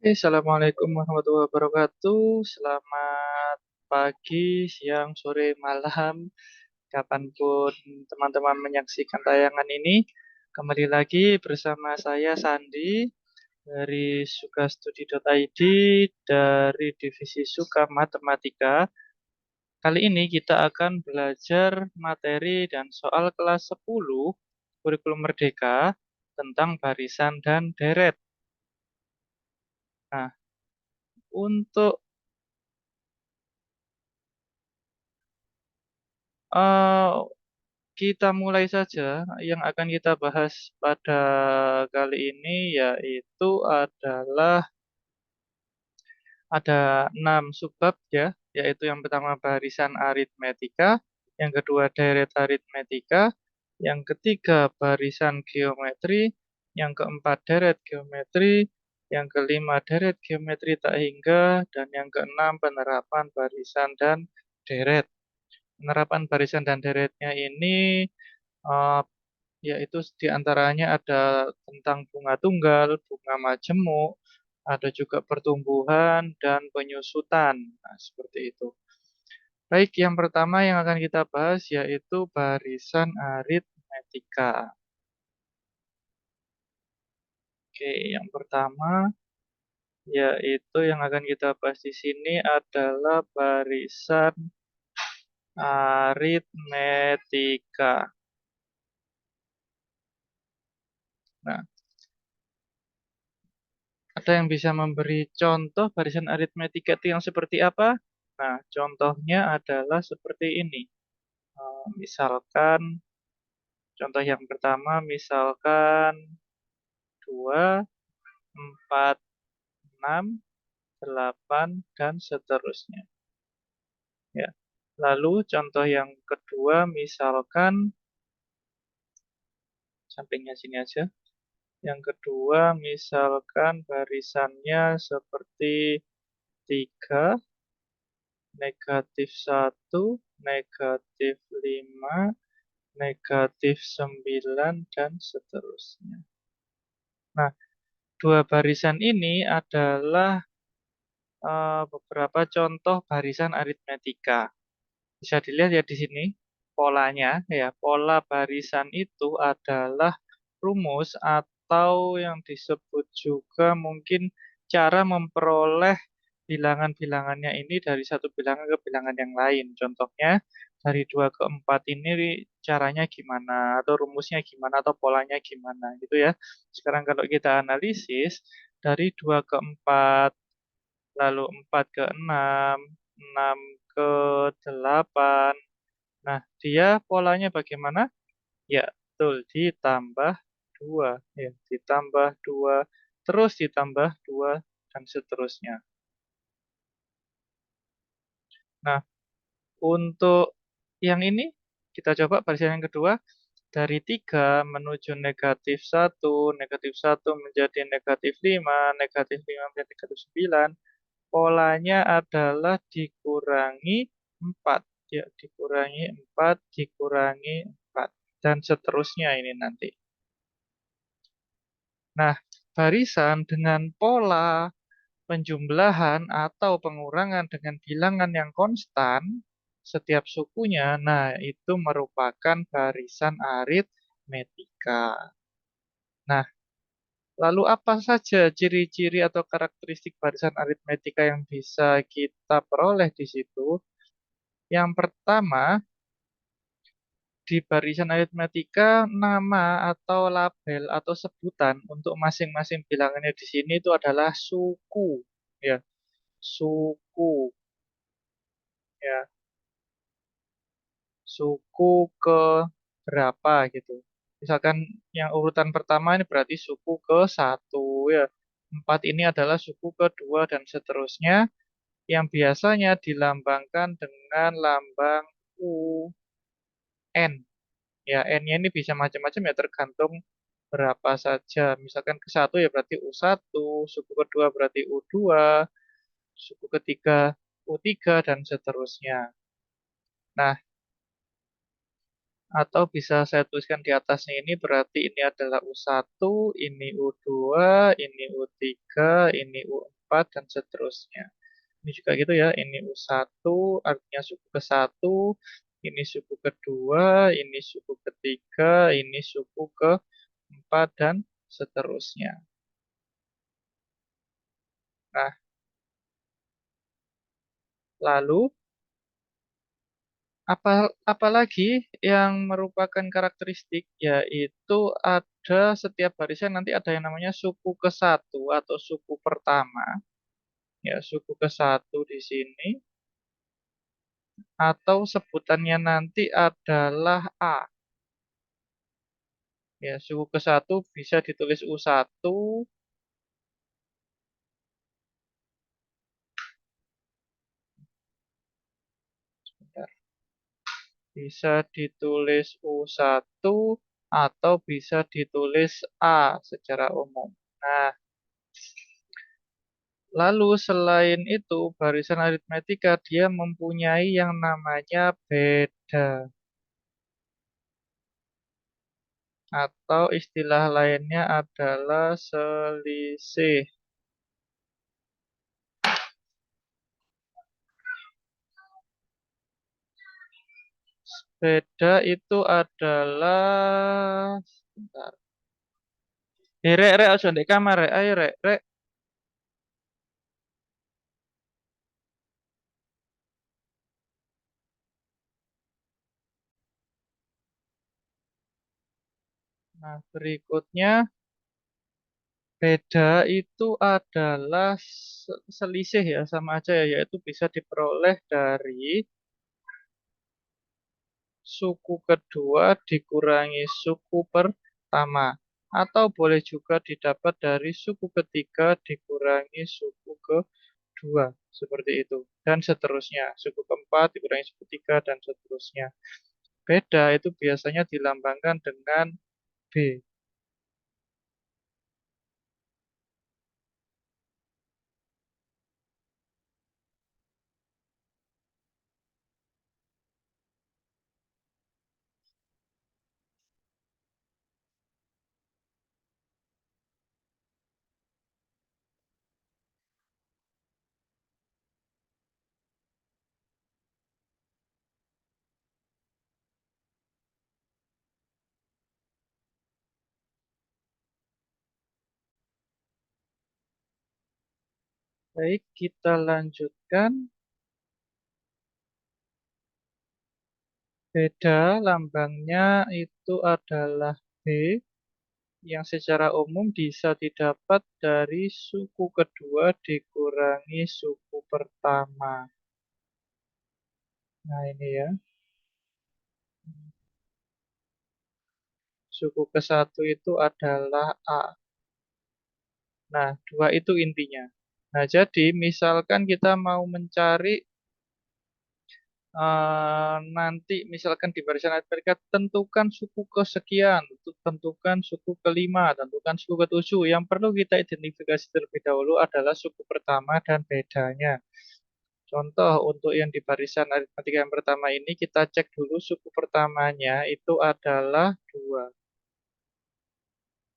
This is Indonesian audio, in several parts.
Assalamualaikum warahmatullahi wabarakatuh. Selamat pagi, siang, sore, malam, kapanpun teman-teman menyaksikan tayangan ini. Kembali lagi bersama saya Sandi dari sukastudi.id dari Divisi Suka Matematika. Kali ini kita akan belajar materi dan soal kelas 10 kurikulum Merdeka tentang barisan dan deret. Nah, untuk eh, kita mulai saja. Yang akan kita bahas pada kali ini yaitu adalah ada 6 subbab ya, yaitu yang pertama barisan aritmetika, yang kedua deret aritmetika, yang ketiga barisan geometri, yang keempat deret geometri, yang kelima deret geometri tak hingga, dan yang keenam penerapan barisan dan deret. Penerapan barisan dan deretnya ini eh, yaitu diantaranya ada tentang bunga tunggal, bunga majemuk, ada juga pertumbuhan dan penyusutan. Nah, seperti itu. Baik, yang pertama yang akan kita bahas yaitu barisan aritmetika. Oke, yang pertama yaitu yang akan kita bahas di sini adalah barisan aritmetika. Nah, ada yang bisa memberi contoh barisan aritmetika itu yang seperti apa? Nah, contohnya adalah seperti ini. Misalkan, contoh yang pertama, misalkan 2, 4, 6, 8, dan seterusnya. Ya. Lalu contoh yang kedua, misalkan, sampingnya sini aja. Yang kedua, misalkan barisannya seperti 3, -1, -5, -9, dan seterusnya. Nah, dua barisan ini adalah beberapa contoh barisan aritmetika. Bisa dilihat ya di sini polanya ya. Pola barisan itu adalah rumus atau yang disebut juga mungkin cara memperoleh bilangan-bilangannya ini dari satu bilangan ke bilangan yang lain. Contohnya dari 2 ke 4 ini caranya gimana atau rumusnya gimana atau polanya gimana gitu ya. Sekarang kalau kita analisis dari 2 ke 4 lalu 4 ke 6, 6 ke 8. Nah, dia polanya bagaimana? Ya, betul, ditambah 2. Ya, ditambah 2, terus ditambah 2, dan seterusnya. Nah, untuk yang ini, kita coba barisan yang kedua. Dari 3 menuju -1 menjadi -5, -5 menjadi -9. Polanya adalah dikurangi 4. Ya, dikurangi 4, dikurangi 4. Dan seterusnya ini nanti. Nah, barisan dengan pola penjumlahan atau pengurangan dengan bilangan yang konstan setiap sukunya, nah itu merupakan barisan aritmetika. Nah, lalu apa saja ciri-ciri atau karakteristik barisan aritmetika yang bisa kita peroleh di situ? Yang pertama, di barisan aritmetika nama atau label atau sebutan untuk masing-masing bilangannya di sini itu adalah suku, ya, suku, ya, suku ke berapa gitu. Misalkan yang urutan pertama ini berarti suku ke satu ya. 4 ini adalah suku kedua dan seterusnya yang biasanya dilambangkan dengan lambang UN. Ya, N-nya ini bisa macam-macam ya tergantung berapa saja. Misalkan ke satu ya berarti U1, suku kedua berarti U2, suku ketiga U3 dan seterusnya. Nah, atau bisa saya tuliskan di atasnya ini berarti ini adalah U1, ini U2, ini U3, ini U4. 4, dan seterusnya. Ini juga gitu ya, ini U1 artinya suku ke-1, ini suku kedua, ini suku ketiga, ini suku ke-4, dan seterusnya. Nah, lalu apalagi yang merupakan karakteristik, yaitu ada setiap barisan nanti ada yang namanya suku ke-1 atau suku pertama. Ya, suku ke-1 di sini atau sebutannya nanti adalah A. Ya, suku ke-1 bisa ditulis U1, sebentar, bisa ditulis U1 atau bisa ditulis A secara umum. Nah, lalu selain itu, barisan aritmetika dia mempunyai yang namanya beda atau istilah lainnya adalah selisih. Beda itu adalah sebentar. Rek, aja ndek kamar, rek. Ayo, rek. Nah, berikutnya beda itu adalah selisih ya, sama aja ya, yaitu bisa diperoleh dari suku kedua dikurangi suku pertama. Atau boleh juga didapat dari suku ketiga dikurangi suku kedua. Seperti itu. Dan seterusnya. Suku keempat dikurangi suku ketiga dan seterusnya. Beda itu biasanya dilambangkan dengan B. Baik, kita lanjutkan. Beda lambangnya itu adalah B yang secara umum bisa didapat dari suku kedua dikurangi suku pertama. Nah, ini ya. Suku ke-1 itu adalah A. Nah, 2 itu intinya. Nah, jadi misalkan kita mau mencari nanti misalkan di barisan aritmetika tentukan suku kesekian, tentukan suku kelima, tentukan suku ketujuh. Yang perlu kita identifikasi terlebih dahulu adalah suku pertama dan bedanya. Contoh untuk yang di barisan aritmetika yang pertama ini kita cek dulu suku pertamanya itu adalah 2.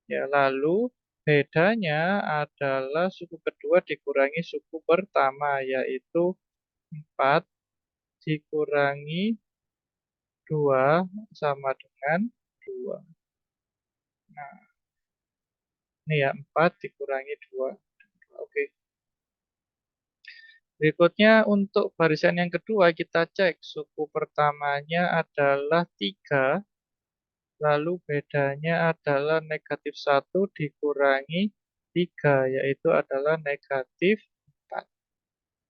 Ya, lalu bedanya adalah suku kedua dikurangi suku pertama yaitu 4 dikurangi 2 sama dengan 2. Nah, ini ya 4 dikurangi 2. Oke. Berikutnya untuk barisan yang kedua kita cek suku pertamanya adalah 3, lalu bedanya adalah -1 dikurangi 3, yaitu adalah -4.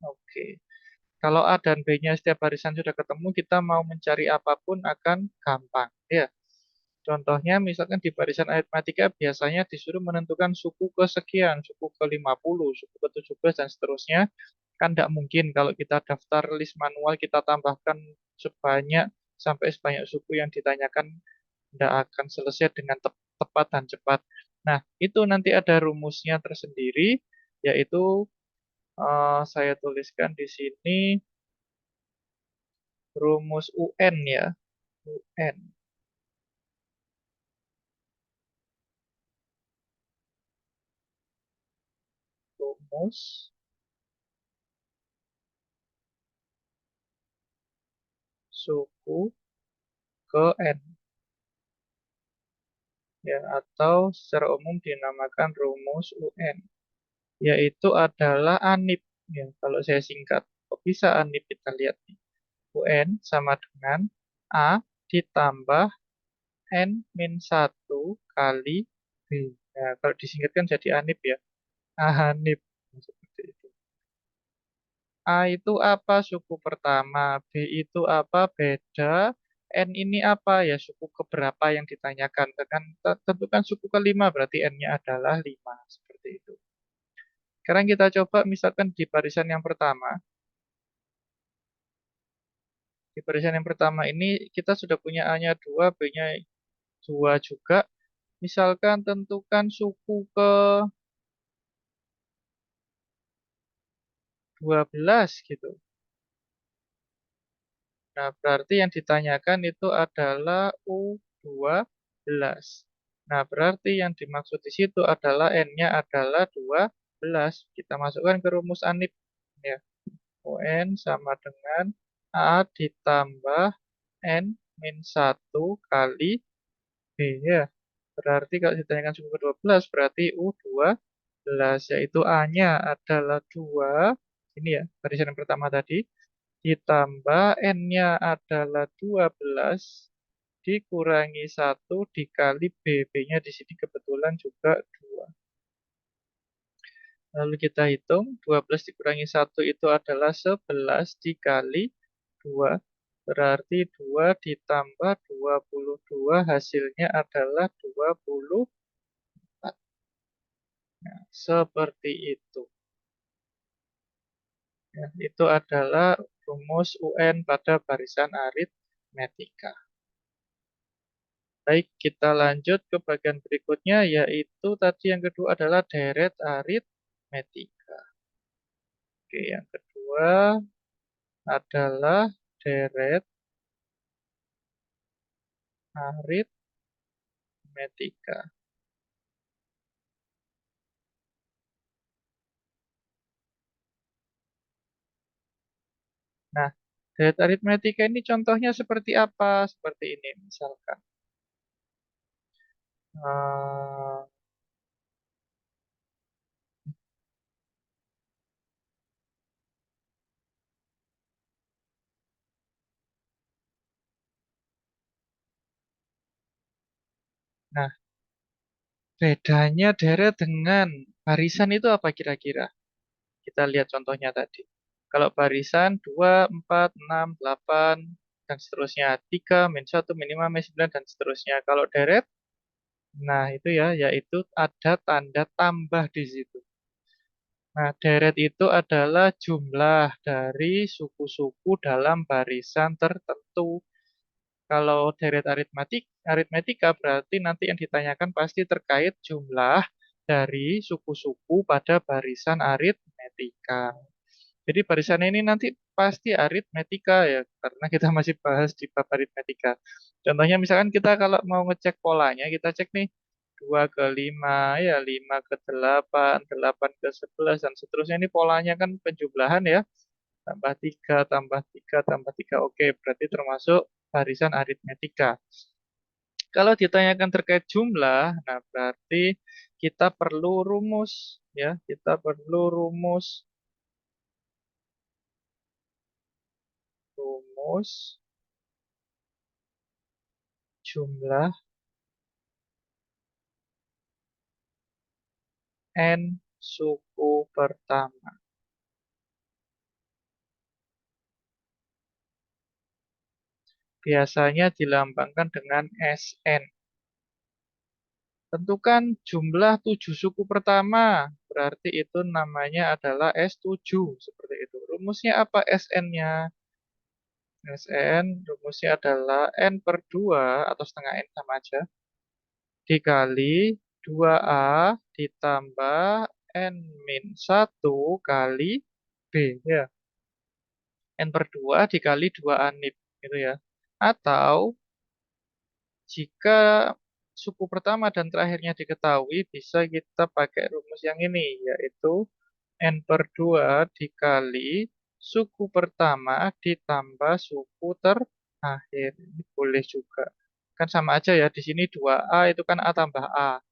Oke. Kalau A dan B-nya setiap barisan sudah ketemu, kita mau mencari apapun akan gampang. Ya. Contohnya misalkan di barisan aritmatika biasanya disuruh menentukan suku kesekian, suku ke-50, suku ke-17 dan seterusnya. Kan tidak mungkin kalau kita daftar list manual kita tambahkan sebanyak sampai sebanyak suku yang ditanyakan tidak akan selesai dengan tepat dan cepat. Nah, itu nanti ada rumusnya tersendiri yaitu saya tuliskan di sini rumus UN ya. UN. Rumus suku ke N, ya, atau secara umum dinamakan rumus UN, yaitu adalah ANIP. Ya, kalau saya singkat, kok bisa ANIP, kita lihat nih. UN sama dengan A ditambah N min 1 kali B. Nah, kalau disingkatkan jadi ANIP ya. ANIP. Seperti itu. A itu apa? Suku pertama. B itu apa? Beda. N ini apa? Ya suku keberapa yang ditanyakan. Kan tentukan suku kelima, berarti N-nya adalah 5. Seperti itu. Sekarang kita coba misalkan di barisan yang pertama. Di barisan yang pertama ini kita sudah punya A-nya 2, B-nya 2 juga. Misalkan tentukan suku ke 12 gitu. Nah, berarti yang ditanyakan itu adalah U12. Nah, berarti yang dimaksud di situ adalah N-nya adalah 12. Kita masukkan ke rumus ANIP. Ya. UN sama dengan A ditambah N min 1 kali B. Ya. Berarti kalau ditanyakan suku ke-12, berarti U12, yaitu A-nya adalah 2. Ini ya, barisan yang pertama tadi. Ditambah N-nya adalah 12 dikurangi 1 dikali B. B-nya di sini kebetulan juga 2. Lalu kita hitung 12 dikurangi 1 itu adalah 11 dikali 2. Berarti 2 ditambah 22 hasilnya adalah 24. Nah, seperti itu. Ya, itu adalah rumus UN pada barisan aritmetika. Baik, kita lanjut ke bagian berikutnya, yaitu tadi yang kedua adalah deret aritmetika. Oke, yang kedua adalah deret aritmetika. Nah, deret aritmetika ini contohnya seperti apa? Seperti ini, misalkan. Eh, Nah, bedanya deret dengan barisan itu apa kira-kira? Kita lihat contohnya tadi. Kalau barisan 2, 4, 6, 8, dan seterusnya. 3, min 1, min 5, min 9, dan seterusnya. Kalau deret, nah itu ya, yaitu ada tanda tambah di situ. Nah, deret itu adalah jumlah dari suku-suku dalam barisan tertentu. Kalau deret aritmetika berarti nanti yang ditanyakan pasti terkait jumlah dari suku-suku pada barisan aritmetika. Jadi barisan ini nanti pasti aritmetika ya, karena kita masih bahas di bab aritmetika. Contohnya misalkan kita kalau mau ngecek polanya, kita cek nih 2 ke 5, ya 5 ke 8, 8 ke 11, dan seterusnya. Ini polanya kan penjumlahan ya, tambah 3, tambah 3, tambah 3. Oke, berarti termasuk barisan aritmetika. Kalau ditanyakan terkait jumlah, nah berarti kita perlu rumus ya, kita perlu rumus jumlah N suku pertama. Biasanya dilambangkan dengan SN. Tentukan jumlah 7 suku pertama. Berarti itu namanya adalah S7. Seperti itu. Rumusnya apa SN-nya? SN rumusnya adalah N per 2 atau setengah N sama aja. Dikali 2A ditambah N min 1 kali B. Ya. N per 2 dikali 2 anit. Gitu ya. Atau jika suku pertama dan terakhirnya diketahui, bisa kita pakai rumus yang ini, yaitu N per 2 dikali suku pertama ditambah suku terakhir. akhir. Ini boleh juga. Kan sama aja ya, di sini 2A itu kan A tambah A.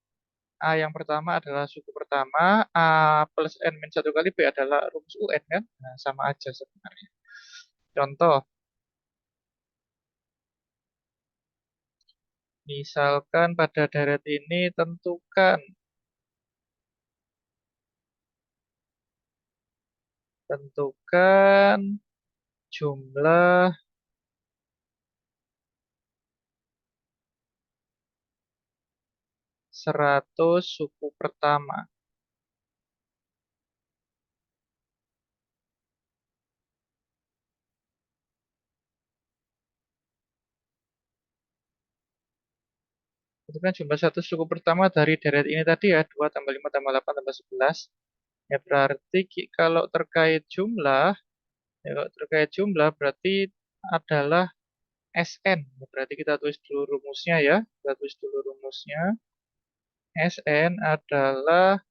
A yang pertama adalah suku pertama, A plus N min 1 kali B adalah rumus UN kan? Nah, sama aja sebenarnya. Contoh, misalkan pada deret ini tentukan jumlah 100 suku pertama. Itu kan jumlah 100 suku pertama dari deret ini tadi ya, 2 tambah 5 tambah 8 tambah 11. Ya berarti kalau terkait jumlah, ya kalau terkait jumlah berarti adalah SN. Berarti kita tulis dulu rumusnya ya. Kita tulis dulu rumusnya. SN adalah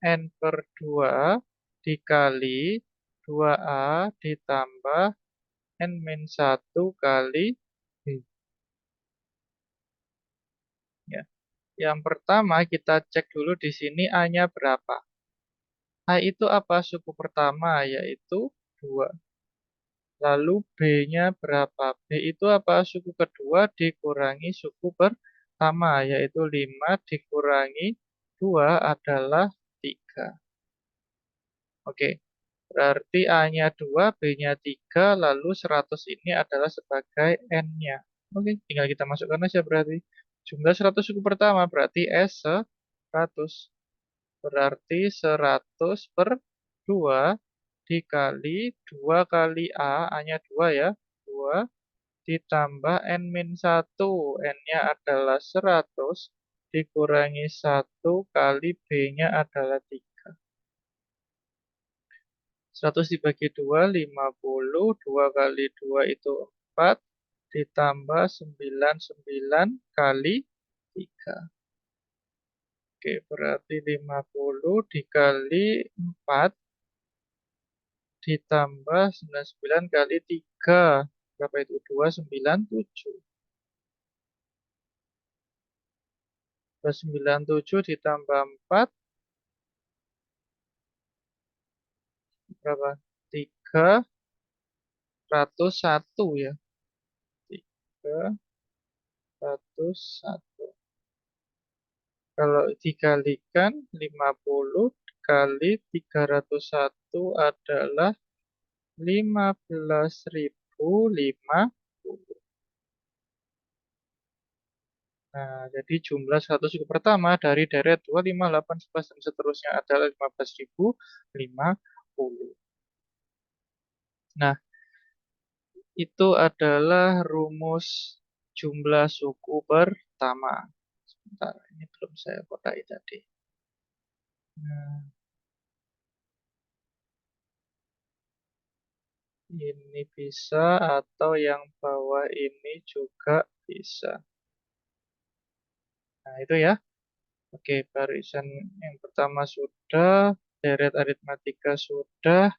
N per 2 dikali 2A ditambah N min 1 kali B. Ya. Yang pertama kita cek dulu di sini A-nya berapa. A itu apa? Suku pertama yaitu 2. Lalu B-nya berapa? B itu apa? Suku kedua dikurangi suku pertama yaitu 5 dikurangi 2 adalah 3. Oke. Berarti A-nya 2, B-nya 3, lalu 100 ini adalah sebagai N-nya. Oke, tinggal kita masukkan aja berarti. Jumlah 100 suku pertama berarti S 100. Berarti 100 per 2 dikali 2 kali A, A-nya 2 ya. 2 ditambah N min 1. N-nya adalah 100 dikurangi 1 kali B-nya adalah 3. 100 dibagi 2, 50. 2 kali 2 itu 4. Ditambah 99 kali 3. Oke, berarti 50 dikali 4 ditambah 99 kali 3. Berapa itu? 297. 297 ditambah 4, berapa? 301 ya. 301. Kalau dikalikan 50 kali 301 adalah 15.050. Nah, jadi jumlah 100 suku pertama dari deret 2, 5, 8, 11, dan seterusnya adalah 15.050. Nah, itu adalah rumus jumlah suku pertama. Sebentar, ini belum saya kotai tadi. Nah, ini bisa atau yang bawah ini juga bisa. Nah, itu ya. Oke, barisan yang pertama sudah, deret aritmatika sudah.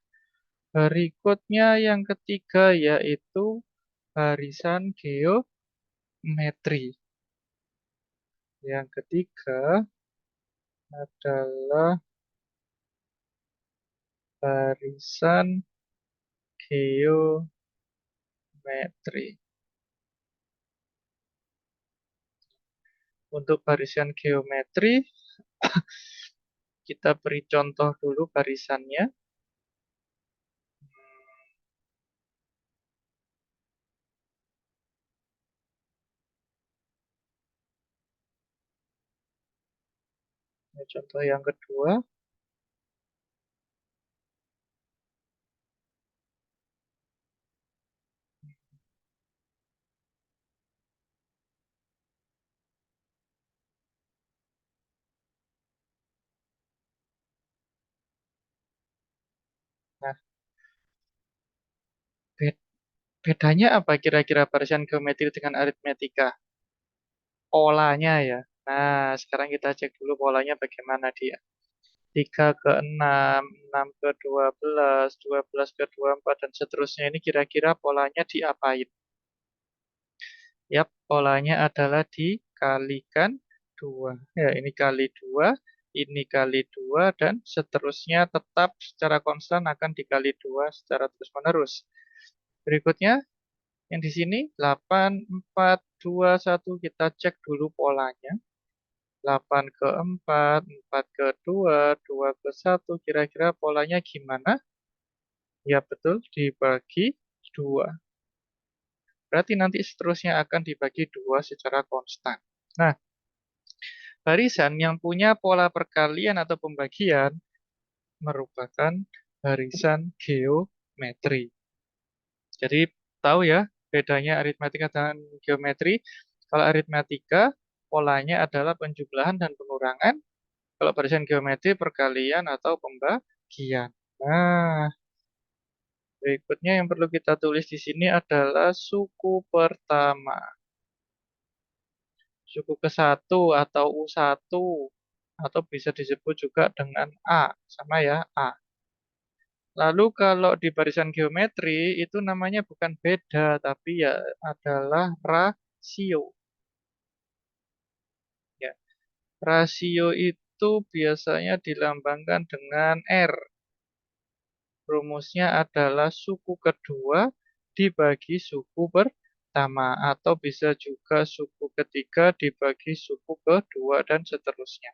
Berikutnya yang ketiga yaitu barisan geometri. Yang ketiga adalah barisan geometri. Untuk barisan geometri, kita beri contoh dulu barisannya. Contoh yang kedua. Nah, bedanya apa kira-kira barisan geometri dengan aritmetika? Polanya ya. Nah, sekarang kita cek dulu polanya bagaimana dia. 3 ke 6, 6 ke 12, 12 ke 24, dan seterusnya ini kira-kira polanya diapain? Polanya adalah dikalikan 2. Ya, ini kali 2, ini kali 2, dan seterusnya tetap secara konstan akan dikali 2 secara terus-menerus. Berikutnya, yang di sini 8, 4, 2, 1. Kita cek dulu polanya. 8 ke 4, 4 ke 2, 2 ke 1. Kira-kira polanya gimana? Ya betul, dibagi 2. Berarti nanti seterusnya akan dibagi 2 secara konstan. Nah, barisan yang punya pola perkalian atau pembagian merupakan barisan geometri. Jadi tahu ya bedanya aritmatika dan geometri. Kalau aritmatika polanya adalah penjumlahan dan pengurangan. Kalau barisan geometri perkalian atau pembagian. Nah, berikutnya yang perlu kita tulis di sini adalah suku pertama. Suku ke-1 atau U1 atau bisa disebut juga dengan A. Sama ya, A. Lalu kalau di barisan geometri itu namanya bukan beda, tapi ya adalah rasio. Ya, rasio itu biasanya dilambangkan dengan R. Rumusnya adalah suku kedua dibagi suku pertama, atau bisa juga suku ketiga dibagi suku kedua, dan seterusnya.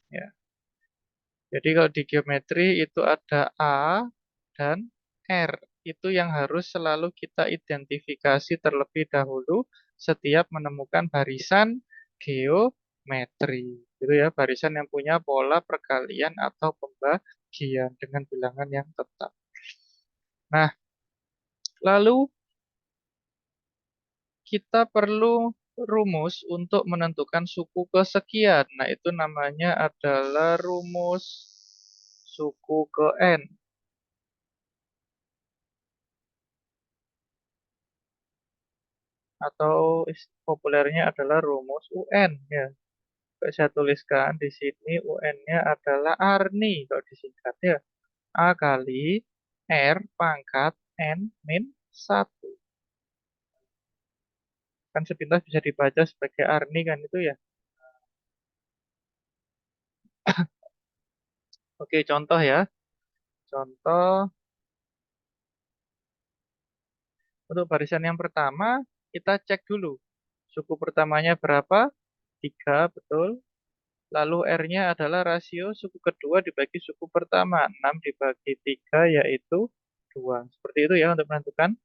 Ya. Jadi kalau di geometri itu ada A dan R. Itu yang harus selalu kita identifikasi terlebih dahulu setiap menemukan barisan geometri. Itu ya, barisan yang punya pola perkalian atau pembagian dengan bilangan yang tetap. Nah, lalu kita perlu rumus untuk menentukan suku kesekian. Nah, itu namanya adalah rumus suku ke N. Atau populernya adalah rumus UN ya. Saya tuliskan di sini UN-nya adalah Arni kalau disingkat ya. A kali R pangkat N min 1. Kan sepintas bisa dibaca sebagai Arni kan itu ya. Oke, contoh ya. Contoh untuk barisan yang pertama kita cek dulu. Suku pertamanya berapa? 3, betul. Lalu R-nya adalah rasio suku kedua dibagi suku pertama. 6 dibagi 3 yaitu 2. Seperti itu ya untuk menentukan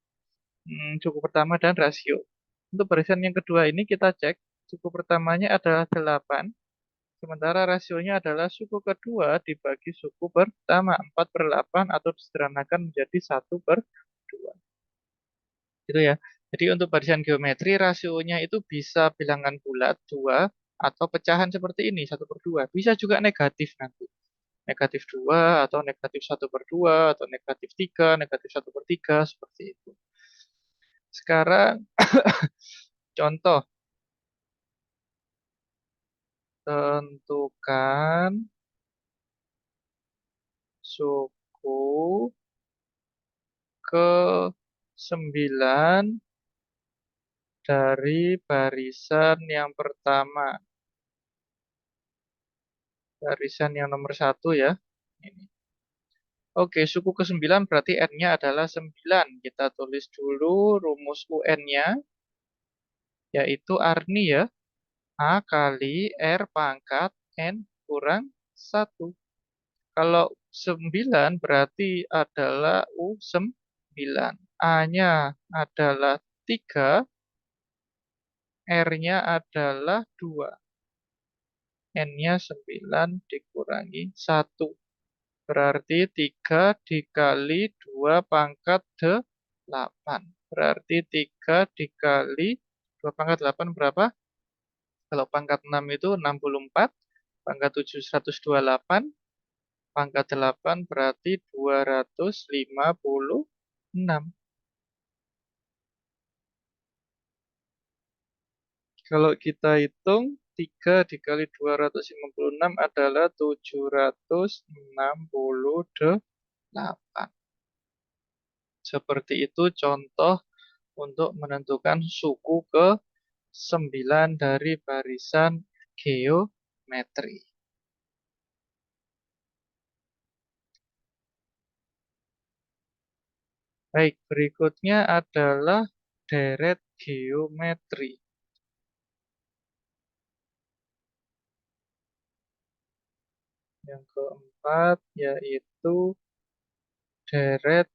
suku pertama dan rasio. Untuk barisan yang kedua ini kita cek. Suku pertamanya adalah 8. Sementara rasionya adalah suku kedua dibagi suku pertama. 4 per 8 atau disederhanakan menjadi 1 per 2. Gitu ya. Jadi untuk barisan geometri rasionya itu bisa bilangan bulat 2 atau pecahan seperti ini 1/2. Bisa juga negatif nanti. Negatif 2 atau negatif 1/2 atau negatif 3, negatif 1/3 seperti itu. Sekarang contoh tentukan suku ke 9 dari barisan yang pertama. Barisan yang nomor 1 ya. Ini. Oke, suku ke-9 berarti N-nya adalah 9. Kita tulis dulu rumus UN-nya, yaitu Arni ya. A kali R pangkat N kurang 1. Kalau 9 berarti adalah U9. A-nya adalah 3, R-nya adalah 2. N-nya 9 dikurangi 1. Berarti 3 dikali 2 pangkat 8. Berarti 3 dikali 2 pangkat 8 berapa? Kalau pangkat 6 itu 64. Pangkat 7 128. Pangkat 8 berarti 256. Kalau kita hitung 3 dikali 256 adalah 768. Seperti itu contoh untuk menentukan suku ke 9 dari barisan geometri. Baik, berikutnya adalah deret geometri. Yang keempat yaitu deret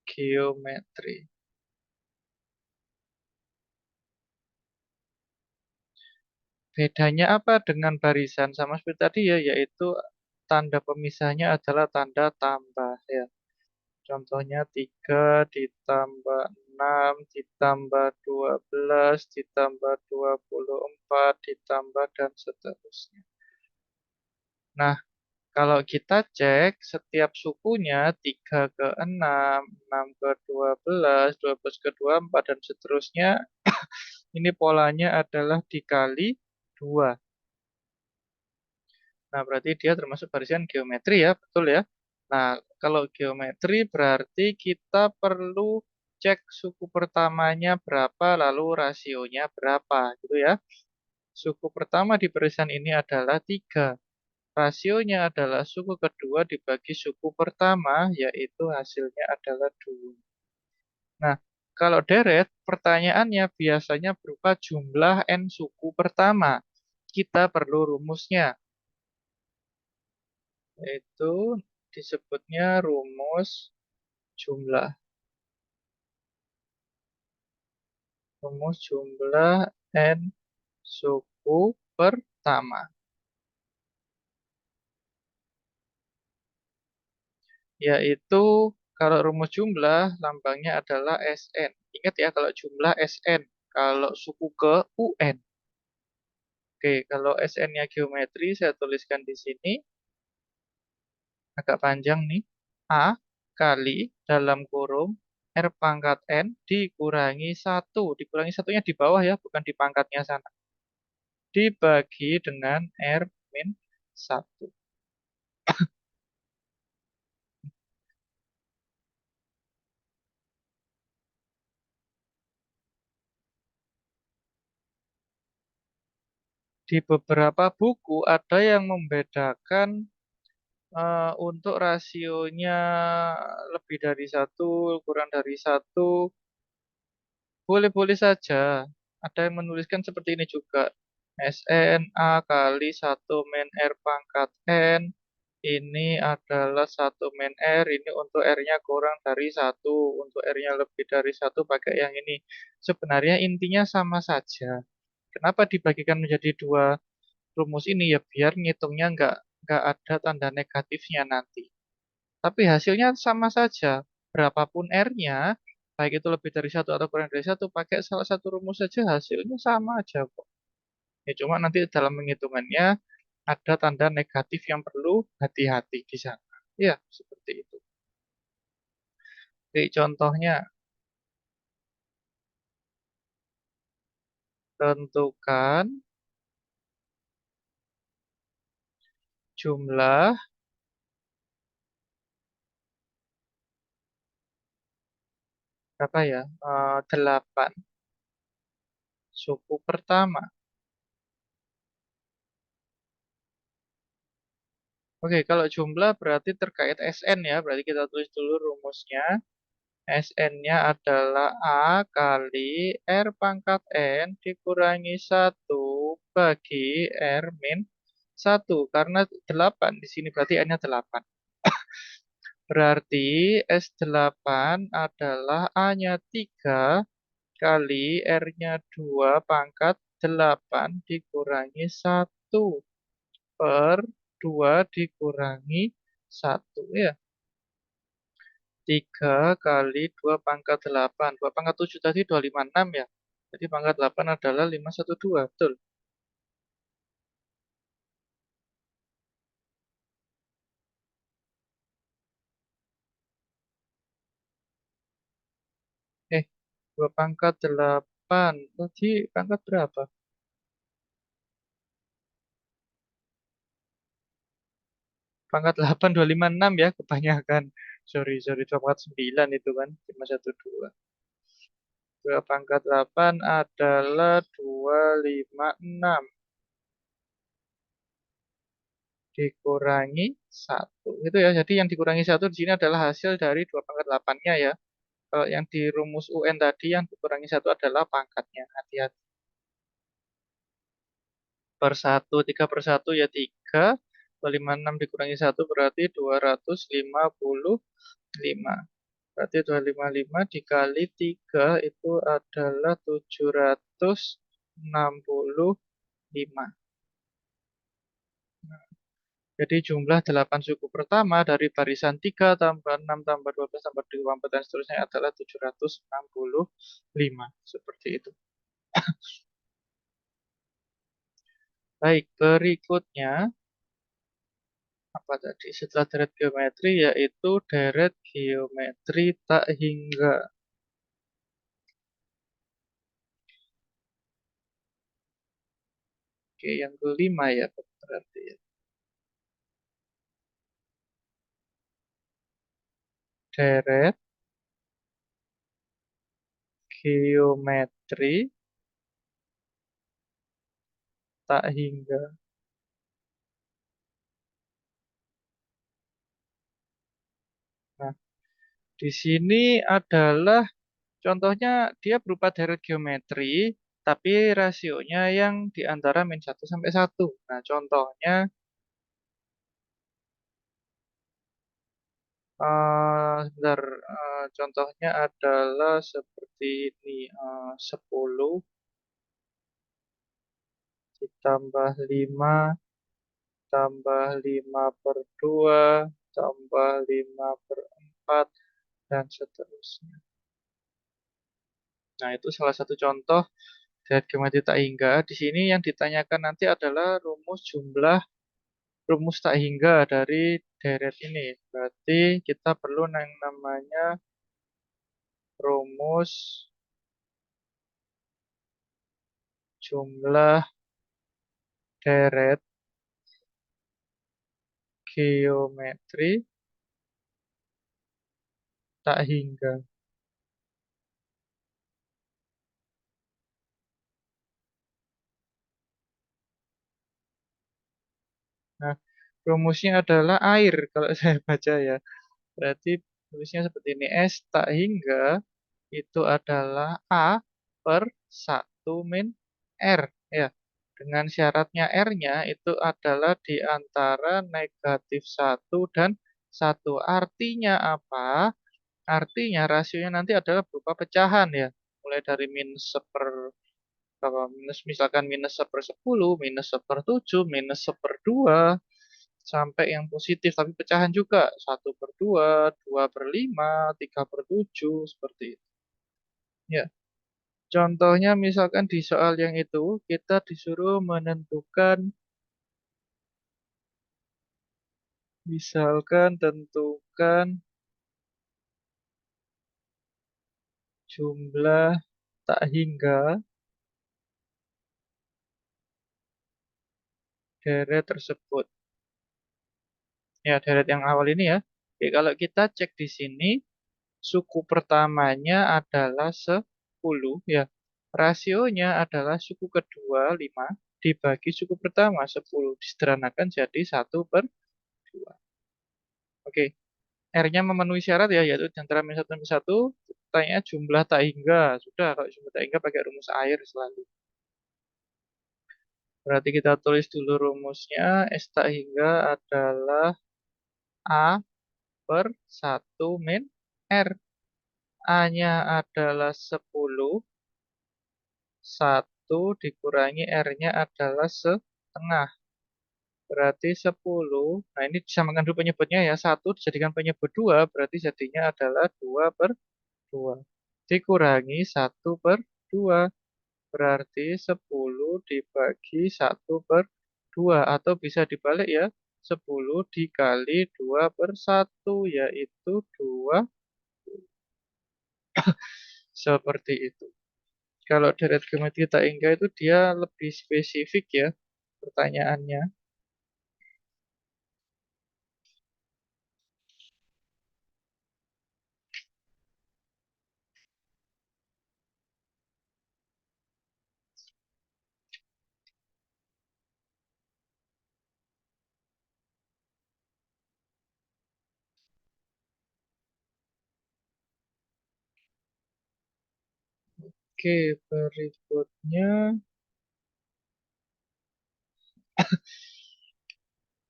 geometri. Bedanya apa dengan barisan? Sama seperti tadi ya, yaitu tanda pemisahnya adalah tanda tambah ya. Contohnya 3 ditambah 6 ditambah 12 ditambah 24 ditambah dan seterusnya. Nah, kalau kita cek setiap sukunya 3 ke 6 ke 12, 12 ke 24 dan seterusnya, ini polanya adalah dikali 2. Nah, berarti dia termasuk barisan geometri ya, betul ya. Nah, kalau geometri berarti kita perlu cek suku pertamanya berapa, lalu rasionya berapa, gitu ya. Suku pertama di barisan ini adalah 3. Rasionya adalah suku kedua dibagi suku pertama, yaitu hasilnya adalah 2. Nah, kalau deret, pertanyaannya biasanya berupa jumlah n suku pertama. Kita perlu rumusnya, yaitu disebutnya rumus jumlah. Rumus jumlah n suku pertama. Yaitu kalau rumus jumlah lambangnya adalah Sn. Ingat ya kalau jumlah Sn. Kalau suku ke UN. Oke, kalau Sn-nya geometri saya tuliskan di sini. Agak panjang nih. A kali dalam kurung R pangkat N dikurangi 1. Dikurangi satunya di bawah ya, bukan di pangkatnya sana. Dibagi dengan R min 1. Di beberapa buku ada yang membedakan untuk rasionya lebih dari 1, kurang dari 1. Boleh-boleh saja. Ada yang menuliskan seperti ini juga. SNA kali 1 min R pangkat N. Ini adalah 1 min R. Ini untuk R-nya kurang dari 1. Untuk R-nya lebih dari 1 pakai yang ini. Sebenarnya intinya sama saja. Kenapa dibagikan menjadi 2 rumus ini? Ya biar ngitungnya nggak ada tanda negatifnya nanti. Tapi hasilnya sama saja. Berapapun R-nya, baik itu lebih dari 1 atau kurang dari 1, pakai salah satu rumus saja hasilnya sama aja kok. Ya cuma nanti dalam penghitungannya ada tanda negatif yang perlu hati-hati di sana. Ya, seperti itu. Oke, contohnya, tentukan jumlah apa ya? 8 suku pertama. Oke, kalau jumlah berarti terkait SN ya. Berarti kita tulis dulu rumusnya. SN-nya adalah A kali R pangkat N dikurangi 1 bagi R min 1. Karena 8 di sini berarti N-nya 8. Berarti S8 adalah A-nya 3 kali R-nya 2 pangkat 8 dikurangi 1 per 2 dikurangi 1 ya. 3 kali 2 pangkat 8. 2 pangkat 7 tadi 256 ya. Jadi pangkat 8 adalah 512. Betul. Eh, 2 pangkat 8. Tadi pangkat berapa? Pangkat 8, 256 ya. Kebanyakan. Sorry. 2 pangkat 9 itu kan. 512. 2 pangkat 8 adalah 256 dikurangi 1. Itu ya. Jadi yang dikurangi 1 di sini adalah hasil dari 2 pangkat 8-nya ya. Kalau yang di rumus UN tadi yang dikurangi 1 adalah pangkatnya. Hati-hati. Per 1, 3 per 1 ya 3. 256 dikurangi 1 berarti 255. Berarti 255 dikali 3 itu adalah 765. Jadi jumlah 8 suku pertama dari barisan 3 tambah 6 tambah 12 tambah 24 dan seterusnya adalah 765. Seperti itu. Baik, berikutnya apa tadi? Setelah deret geometri yaitu deret geometri tak hingga. Oke, yang kelima ya berarti ya. Deret geometri tak hingga. Nah, di sini adalah contohnya dia berupa deret geometri, tapi rasionya yang di antara min 1 sampai 1. Nah, contohnya sebentar, contohnya adalah seperti ini, 10 ditambah 5 tambah 5 per 2 tambah 5 per 4 dan seterusnya. Nah, itu salah satu contoh deret geometri tak hingga. Di sini yang ditanyakan nanti adalah rumus tak hingga dari deret ini. Berarti kita perlu yang namanya rumus jumlah deret geometri tak hingga. Nah, rumusnya adalah air kalau saya baca ya. Berarti rumusnya seperti ini. S tak hingga itu adalah A per 1 min R. Ya, dengan syaratnya R-nya itu adalah di antara -1 dan 1. Artinya apa? Artinya rasionya nanti adalah berupa pecahan ya. Mulai dari minus seper minus misalkan minus seper 10, minus seper 7, minus seper 2 sampai yang positif tapi pecahan juga 1/2, 2/5, 3/7 seperti itu. Ya, contohnya misalkan di soal yang itu kita disuruh menentukan misalkan tentukan jumlah tak hingga deret tersebut. Ya, deret yang awal ini ya. Oke, kalau kita cek di sini, suku pertamanya adalah 10 ya. Rasionya adalah suku kedua 5 dibagi suku pertama 10. Disederhanakan jadi 1/2. Oke, R-nya memenuhi syarat ya, yaitu di antara min 1 dan min 1. Tanya jumlah tak hingga. Sudah, kalau jumlah tak hingga pakai rumus air selalu. Berarti kita tulis dulu rumusnya. S tak hingga adalah A per 1 min R. A-nya adalah 10, 1 dikurangi R-nya adalah setengah. Berarti 10. Nah, ini disamakan dulu penyebutnya ya. 1 dijadikan penyebut 2, berarti jadinya adalah 2/2. Dikurangi 1/2. Berarti 10 dibagi 1/2. Atau bisa dibalik ya. 10 dikali 2/1, yaitu 2. Seperti itu. Kalau deret geometri tak hingga itu dia lebih spesifik ya pertanyaannya. Oke, berikutnya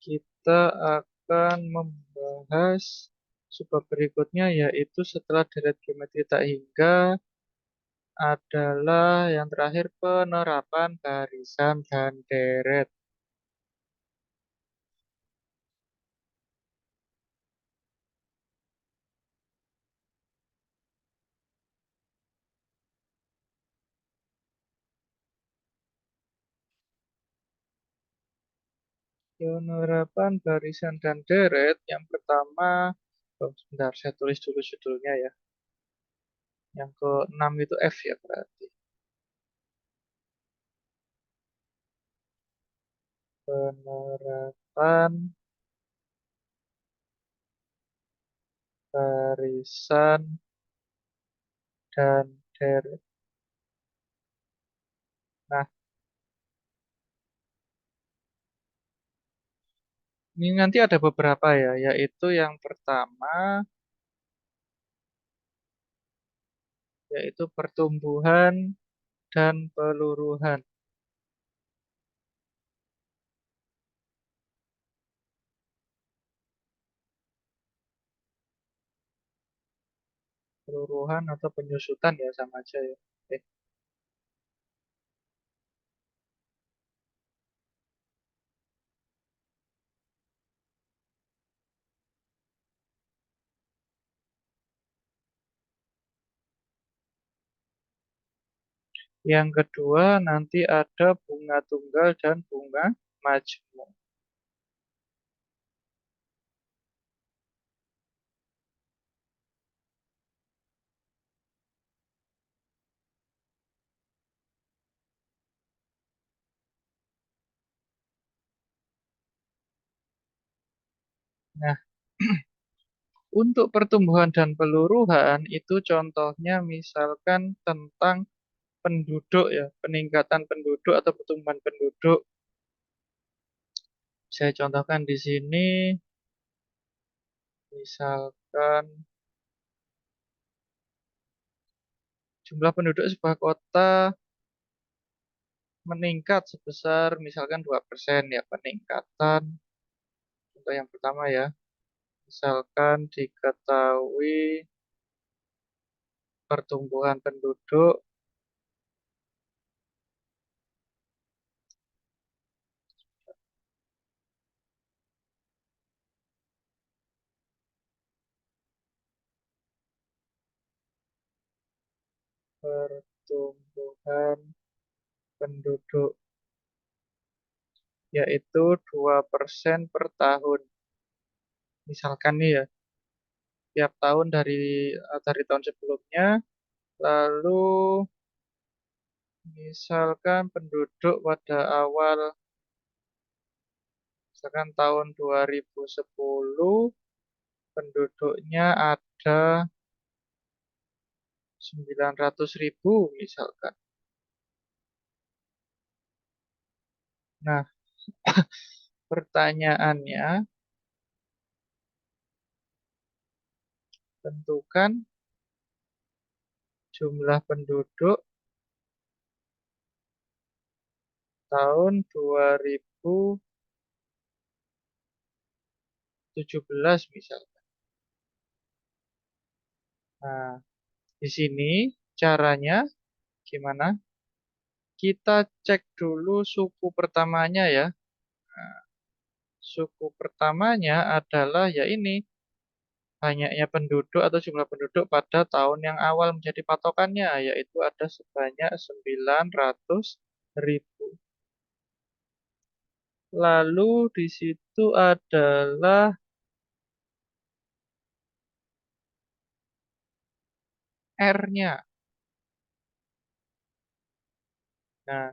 kita akan membahas subbab berikutnya, yaitu setelah deret geometri tak hingga adalah yang terakhir penerapan barisan dan deret. Penerapan barisan dan deret yang pertama, oh, sebentar saya tulis dulu judulnya ya. Yang ke-6 itu F ya berarti. Penerapan barisan dan deret. Nah, ini nanti ada beberapa ya, yaitu yang pertama, yaitu pertumbuhan dan peluruhan. Peluruhan atau penyusutan ya sama aja ya. Oke. Yang kedua nanti ada bunga tunggal dan bunga majmuk. Nah, untuk pertumbuhan dan peluruhan itu contohnya misalkan tentang penduduk ya, peningkatan penduduk atau pertumbuhan penduduk. Saya contohkan di sini, misalkan jumlah penduduk sebuah kota meningkat sebesar misalkan 2% ya peningkatan. Contoh yang pertama ya, misalkan diketahui pertumbuhan penduduk pertumbuhan penduduk yaitu 2% per tahun. Misalkan nih ya, tiap tahun dari tahun sebelumnya, lalu misalkan penduduk pada awal misalkan tahun 2010 penduduknya ada 900.000 misalkan. Nah, pertanyaannya, tentukan jumlah penduduk tahun 2017 misalkan. Nah, di sini caranya gimana? Kita cek dulu suku pertamanya ya. Nah, suku pertamanya adalah ya ini, banyaknya penduduk atau jumlah penduduk pada tahun yang awal menjadi patokannya, yaitu ada sebanyak 900.000. Lalu di situ adalah R-nya. Nah,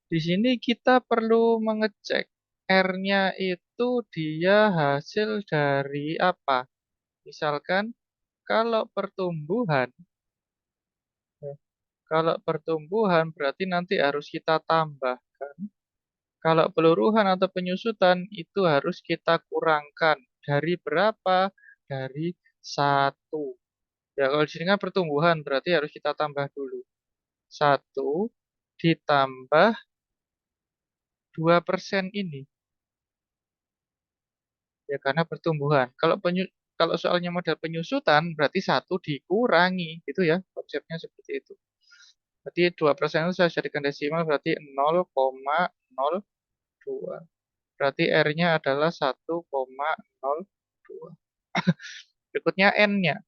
di sini kita perlu mengecek R-nya itu dia hasil dari apa. Misalkan kalau pertumbuhan, ya, kalau pertumbuhan berarti nanti harus kita tambahkan. Kalau peluruhan atau penyusutan itu harus kita kurangkan. Dari berapa? Dari 1. Ya, kalau di sini kan pertumbuhan berarti harus kita tambah dulu. 1 ditambah 2% ini. Ya karena pertumbuhan. Kalau soalnya model penyusutan berarti 1 dikurangi. Gitu ya, konsepnya seperti itu. Berarti 2% itu saya jadikan desimal berarti 0,02. Berarti R-nya adalah 1,02. Berikutnya N-nya.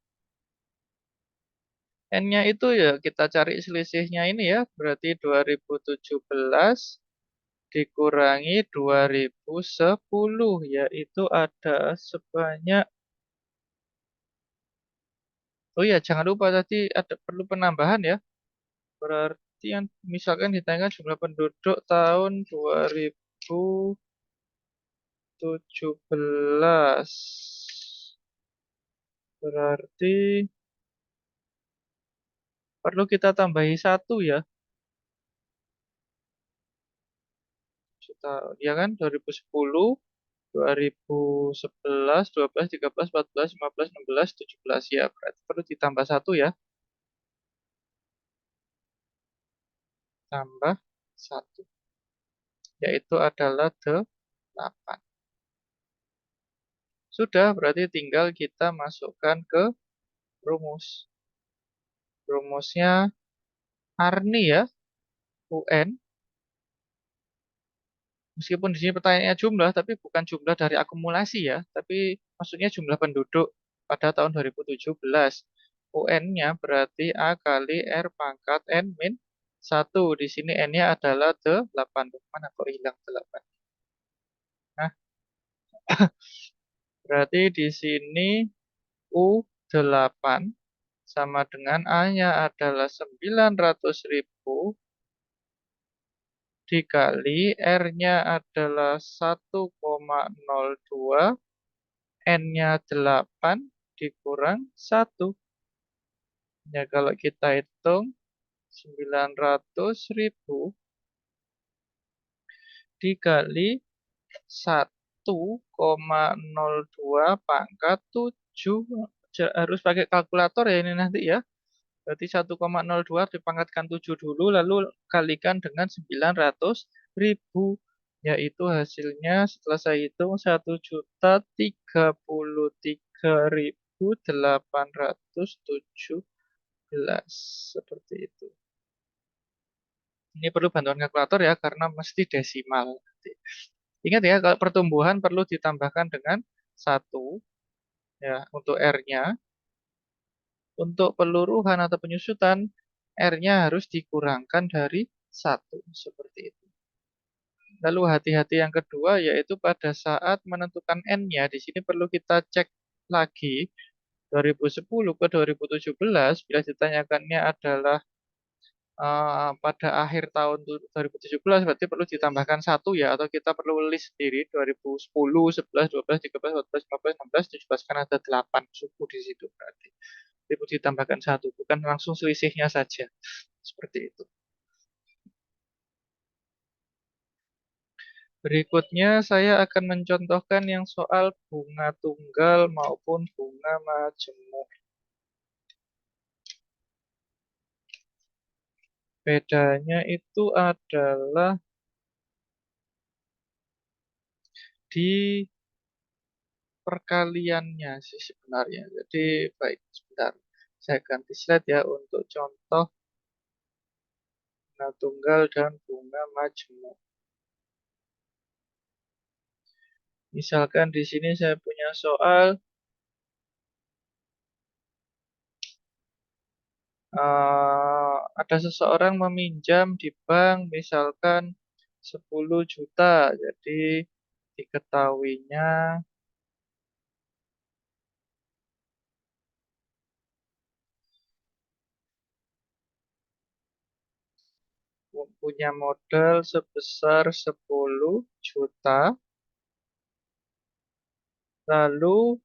N-nya itu ya kita cari selisihnya ini ya. Berarti 2017 dikurangi 2010. Yaitu ada sebanyak. Oh iya, jangan lupa tadi ada perlu penambahan ya. Berarti yang misalkan ditanyakan jumlah penduduk tahun 2017. Berarti perlu kita tambahi 1 ya. Juta, ya kan? 2010, 2011, 12, 13, 14, 15, 16, 17 ya. Berarti perlu ditambah 1 ya. Tambah 1. Yaitu adalah 8. Sudah, berarti tinggal kita masukkan ke rumus. Rumusnya Arni ya, UN. Meskipun di sini pertanyaannya jumlah, tapi bukan jumlah dari akumulasi ya, tapi maksudnya jumlah penduduk pada tahun 2017. UN-nya berarti A kali R pangkat N min 1. Di sini N-nya adalah 8. Mana kok hilang 8? Nah, berarti di sini U8 sama dengan A-nya adalah 900.000 dikali R-nya adalah 1,02, N-nya 8 dikurang 1. Ya kalau kita hitung 900.000 dikali 1,02 pangkat 7. Harus pakai kalkulator ya ini nanti ya. Berarti 1,02 dipangkatkan 7 dulu, lalu kalikan dengan 900.000. Yaitu hasilnya setelah saya hitung 1.33.817. Seperti itu. Ini perlu bantuan kalkulator ya, karena mesti desimal. Ingat ya, kalau pertumbuhan perlu ditambahkan dengan 1 ya untuk R-nya. Untuk peluruhan atau penyusutan, R-nya harus dikurangkan dari 1. Seperti itu. Lalu hati-hati yang kedua yaitu pada saat menentukan N-nya, di sini perlu kita cek lagi 2010 ke 2017 bila ditanyakannya adalah pada akhir tahun 2017 berarti perlu ditambahkan 1 ya, atau kita perlu list sendiri 2010, 11, 12, 13, 14, 15, 16, 17 kan ada 8 suku di situ berarti. Perlu ditambahkan 1, bukan langsung selisihnya saja. Seperti itu. Berikutnya saya akan mencontohkan yang soal bunga tunggal maupun bunga majemuk. Bedanya itu adalah di perkaliannya sih sebenarnya. Jadi baik, sebentar. Saya ganti slide ya untuk contoh bunga tunggal dan bunga majemuk. Misalkan di sini saya punya soal ada seseorang meminjam di bank misalkan 10 juta. Jadi diketahuinya punya modal sebesar 10 juta. Lalu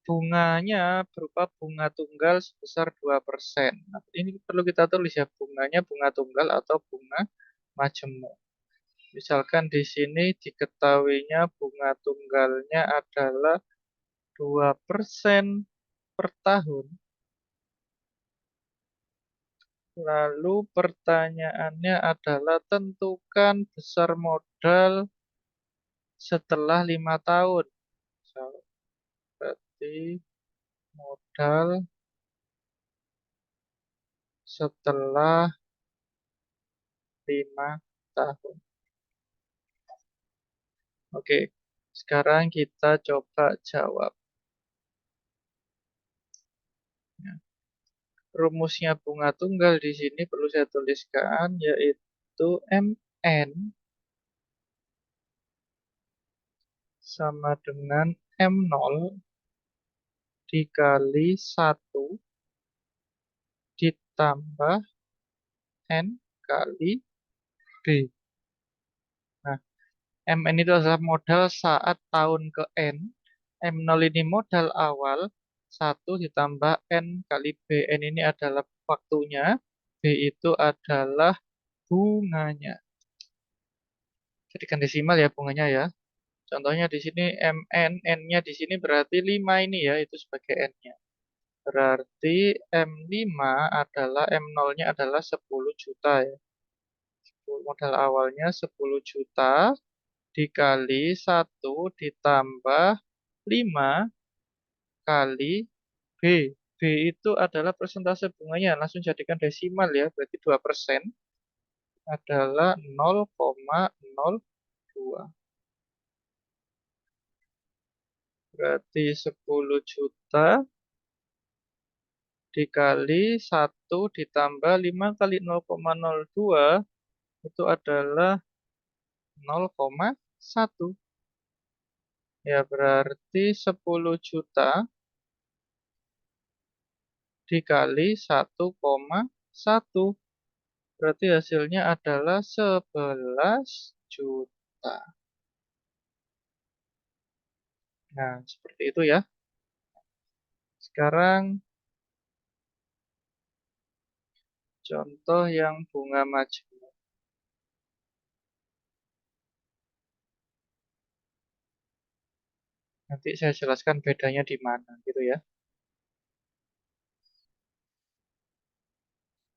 bunganya berupa bunga tunggal sebesar 2%. Nah, ini perlu kita tulis ya, bunganya bunga tunggal atau bunga majemuk. Misalkan di sini diketahuinya bunga tunggalnya adalah 2% per tahun. Lalu pertanyaannya adalah tentukan besar modal setelah 5 tahun. So, berarti modal setelah 5 tahun. Oke, sekarang kita coba jawab. Ya. Rumusnya bunga tunggal di sini perlu saya tuliskan, yaitu MN sama dengan M0 dikali 1 ditambah N kali B. Nah, MN itu adalah modal saat tahun ke N. M0 ini modal awal, 1 ditambah N kali B. N ini adalah waktunya, B itu adalah bunganya. Jadikan desimal ya bunganya ya. Contohnya di sini MN, N-nya di sini berarti 5 ini ya, itu sebagai N-nya. Berarti M5 adalah M0-nya adalah 10 juta ya. Modal awalnya 10 juta dikali 1 ditambah 5 kali B. B itu adalah persentase bunganya. Langsung jadikan desimal ya. Berarti 2% adalah 0,02. Berarti 10 juta dikali 1 ditambah 5 kali 0,02 itu adalah 0,1. Ya berarti 10 juta dikali 1,1. Berarti hasilnya adalah 11 juta. Nah, seperti itu ya. Sekarang contoh yang bunga majemuk. Nanti saya jelaskan bedanya di mana gitu ya.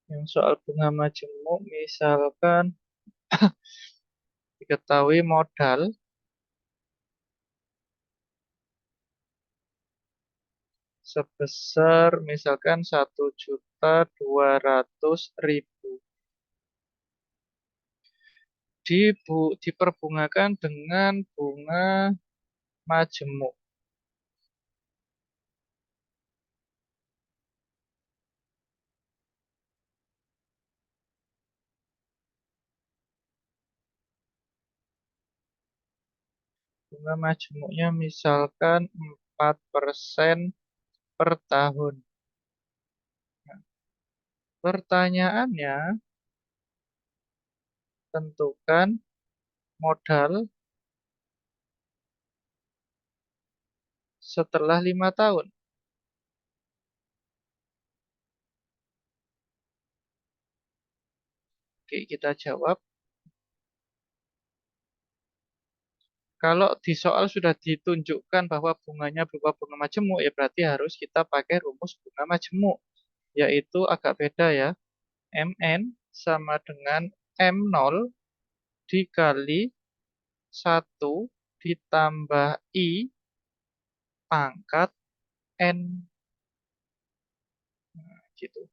Yang soal bunga majemuk misalkan diketahui modal sebesar misalkan 1.200.000 diperbungakan dengan bunga majemuk. Bunga majemuknya misalkan 4% per tahun. Nah, pertanyaannya, tentukan modal setelah 5 tahun. Oke, kita jawab. Kalau di soal sudah ditunjukkan bahwa bunganya berupa bunga majemuk, ya berarti harus kita pakai rumus bunga majemuk. Yaitu agak beda ya. MN sama dengan M0 dikali 1 ditambah I pangkat N. Nah, gitu.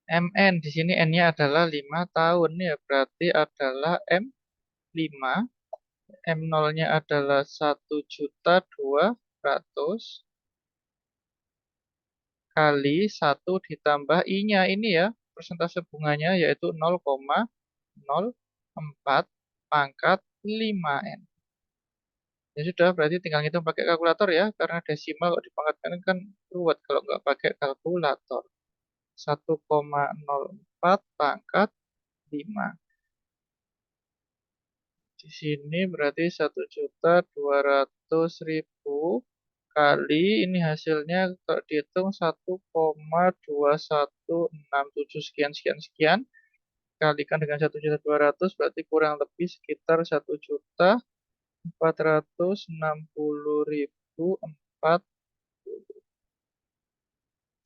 MN di sini N-nya adalah 5 tahun ya, berarti adalah M5. M0-nya adalah 1.200.000 kali 1 ditambah I-nya ini ya, persentase bunganya yaitu 0,04 pangkat 5N. Ya sudah, berarti tinggal ngitung pakai kalkulator ya, karena desimal kalau dipangkatkan kan ruwet kalau nggak pakai kalkulator. 1,04 pangkat 5. Di sini berarti 1.200.000 kali ini hasilnya kalau dihitung 1,2167 sekian sekian sekian kalikan dengan 1.200.000 berarti kurang lebih sekitar 1.460.004.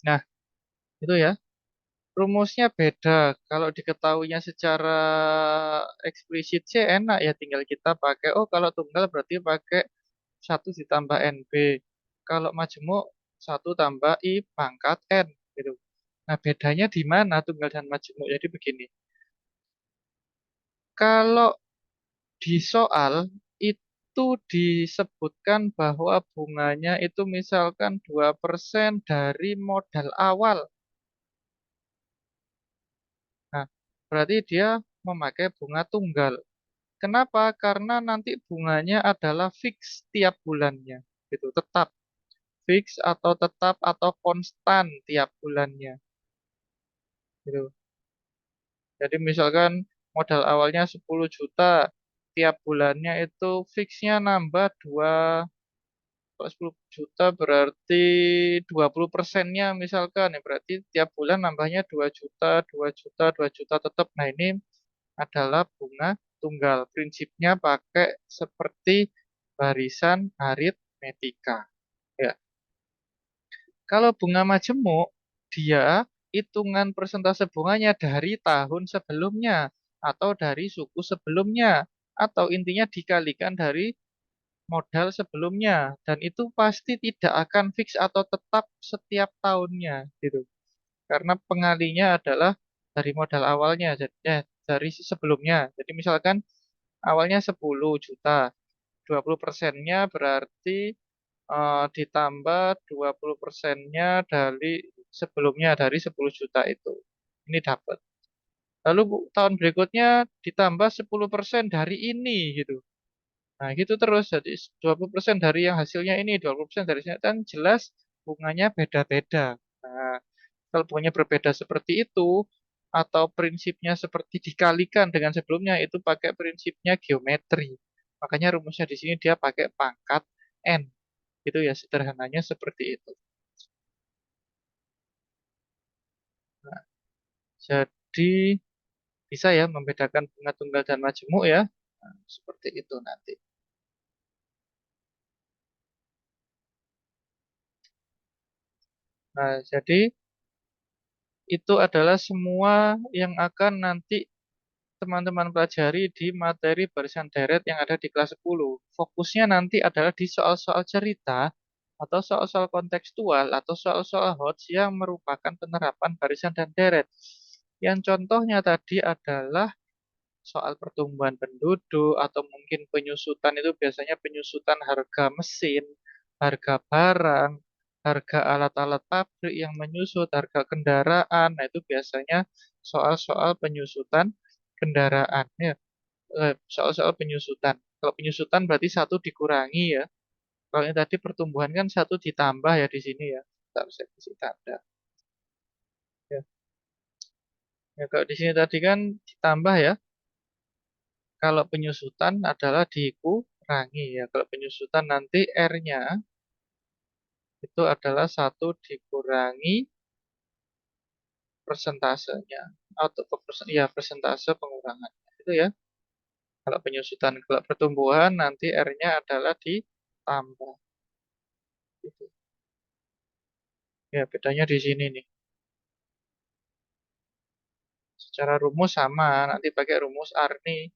Nah, itu ya. Rumusnya beda. Kalau diketahuinya secara eksplisit sih enak ya. Tinggal kita pakai, oh kalau tunggal berarti pakai satu ditambah NB. Kalau majemuk satu tambah I pangkat N gitu. Nah bedanya di mana tunggal dan majemuk? Jadi begini. Kalau di soal itu disebutkan bahwa bunganya itu misalkan 2% dari modal awal. Nah, berarti dia memakai bunga tunggal. Kenapa? Karena nanti bunganya adalah fix tiap bulannya. Gitu, tetap fix atau tetap atau konstan tiap bulannya. Gitu. Jadi misalkan modal awalnya 10 juta, tiap bulannya itu fixnya nambah 2. Kalau 10 juta berarti 20%-nya misalkan ya berarti tiap bulan nambahnya 2 juta, 2 juta, 2 juta tetap. Nah, ini adalah bunga tunggal. Prinsipnya pakai seperti barisan aritmetika. Ya. Kalau bunga majemuk, dia hitungan persentase bunganya dari tahun sebelumnya atau dari suku sebelumnya atau intinya dikalikan dari modal sebelumnya dan itu pasti tidak akan fix atau tetap setiap tahunnya gitu. Karena pengalinya adalah dari modal awalnya dari sebelumnya. Jadi misalkan awalnya 10 juta, 20%-nya berarti ditambah 20%-nya dari sebelumnya dari 10 juta itu. Ini dapat. Lalu tahun berikutnya ditambah 10% dari ini gitu. Nah, gitu terus. Jadi 20% dari yang hasilnya ini, 20% dari sini kan jelas bunganya beda-beda. Nah, kalau bunganya berbeda seperti itu atau prinsipnya seperti dikalikan dengan sebelumnya itu pakai prinsipnya geometri. Makanya rumusnya di sini dia pakai pangkat n. Itu ya sederhananya seperti itu. Nah, jadi bisa ya membedakan bunga tunggal dan majemuk ya. Nah, seperti itu nanti. Nah, jadi itu adalah semua yang akan nanti teman-teman pelajari di materi barisan deret yang ada di kelas 10. Fokusnya nanti adalah di soal-soal cerita atau soal-soal kontekstual atau soal-soal HOTS yang merupakan penerapan barisan dan deret. Yang contohnya tadi adalah soal pertumbuhan penduduk atau mungkin penyusutan itu biasanya penyusutan harga mesin, harga barang, harga alat-alat pabrik yang menyusut, harga kendaraan. Nah, itu biasanya soal-soal penyusutan kendaraan ya. Soal-soal penyusutan. Kalau penyusutan berarti satu dikurangi ya. Kalau yang tadi pertumbuhan kan satu ditambah ya di sini ya. Bentar, saya kasih tanda. Ya. Ya, kalau di sini tadi kan ditambah ya. Kalau penyusutan adalah dikurangi ya. Kalau penyusutan nanti R-nya itu adalah satu dikurangi persentasenya atau ya persentase pengurangan. Itu ya. Kalau penyusutan, kalau pertumbuhan nanti R-nya adalah ditambah. Gitu. Ya, bedanya di sini nih. Secara rumus sama, nanti pakai rumus Arni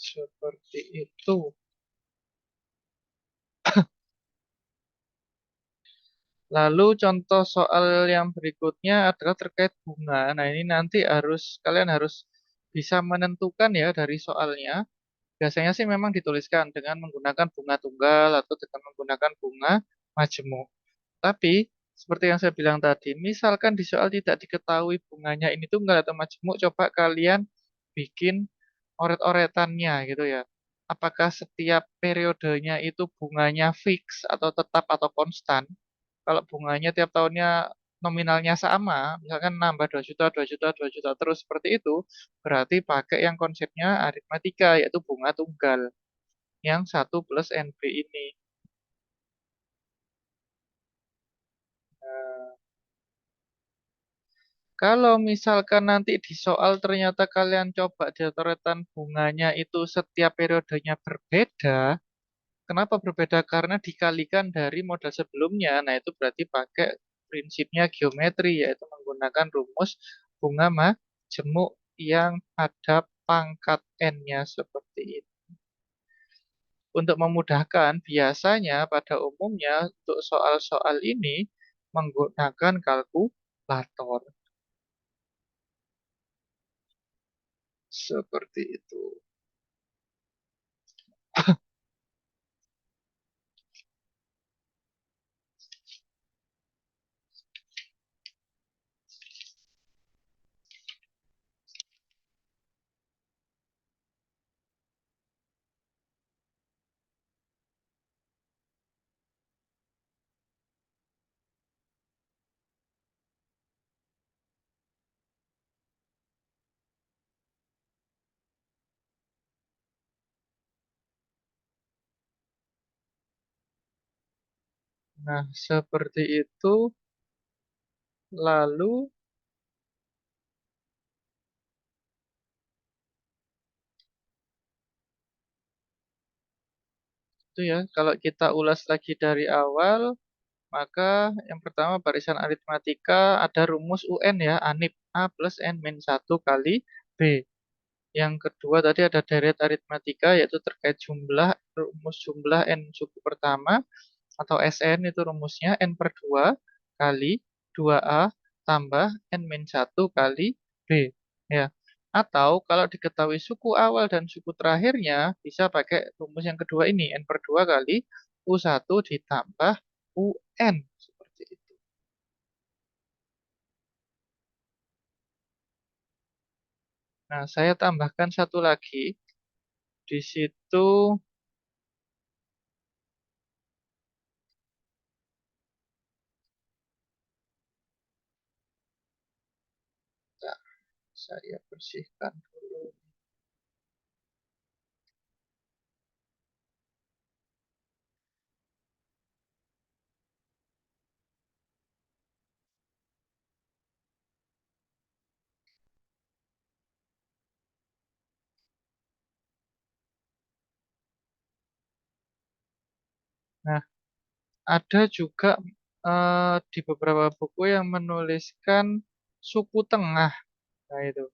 seperti itu. Lalu contoh soal yang berikutnya adalah terkait bunga. Nah, ini nanti kalian harus bisa menentukan ya dari soalnya. Biasanya sih memang dituliskan dengan menggunakan bunga tunggal atau dengan menggunakan bunga majemuk. Tapi seperti yang saya bilang tadi, misalkan di soal tidak diketahui bunganya ini tunggal atau majemuk, coba kalian bikin oret-oretannya gitu ya. Apakah setiap periodenya itu bunganya fix atau tetap atau konstan? Kalau bunganya tiap tahunnya nominalnya sama, misalkan nambah 2 juta, 2 juta, 2 juta terus seperti itu, berarti pakai yang konsepnya aritmatika, yaitu bunga tunggal. Yang satu plus NB ini. Nah, Kalau misalkan nanti di soal ternyata kalian coba coretan bunganya itu setiap periodenya berbeda, kenapa berbeda? Karena dikalikan dari modal sebelumnya. Nah, itu berarti pakai prinsipnya geometri, yaitu menggunakan rumus bunga majemuk yang ada pangkat n-nya seperti itu. Untuk memudahkan, biasanya pada umumnya untuk soal-soal ini menggunakan kalkulator. Seperti itu. Nah, seperti itu. Lalu, itu ya, kalau kita ulas lagi dari awal, maka yang pertama barisan aritmatika ada rumus UN ya, ANIP A plus N min 1 kali B. Yang kedua tadi ada deret aritmatika, yaitu terkait jumlah, rumus jumlah N suku pertama, atau SN itu rumusnya N per 2 kali 2A tambah N min 1 kali B. Ya. Atau kalau diketahui suku awal dan suku terakhirnya, bisa pakai rumus yang kedua ini, N per 2 kali U1 ditambah UN. Seperti itu. Nah, saya tambahkan satu lagi. Di situ, nah, saya bersihkan dulu. Nah, ada juga di beberapa buku yang menuliskan suku tengah. Nah, itu.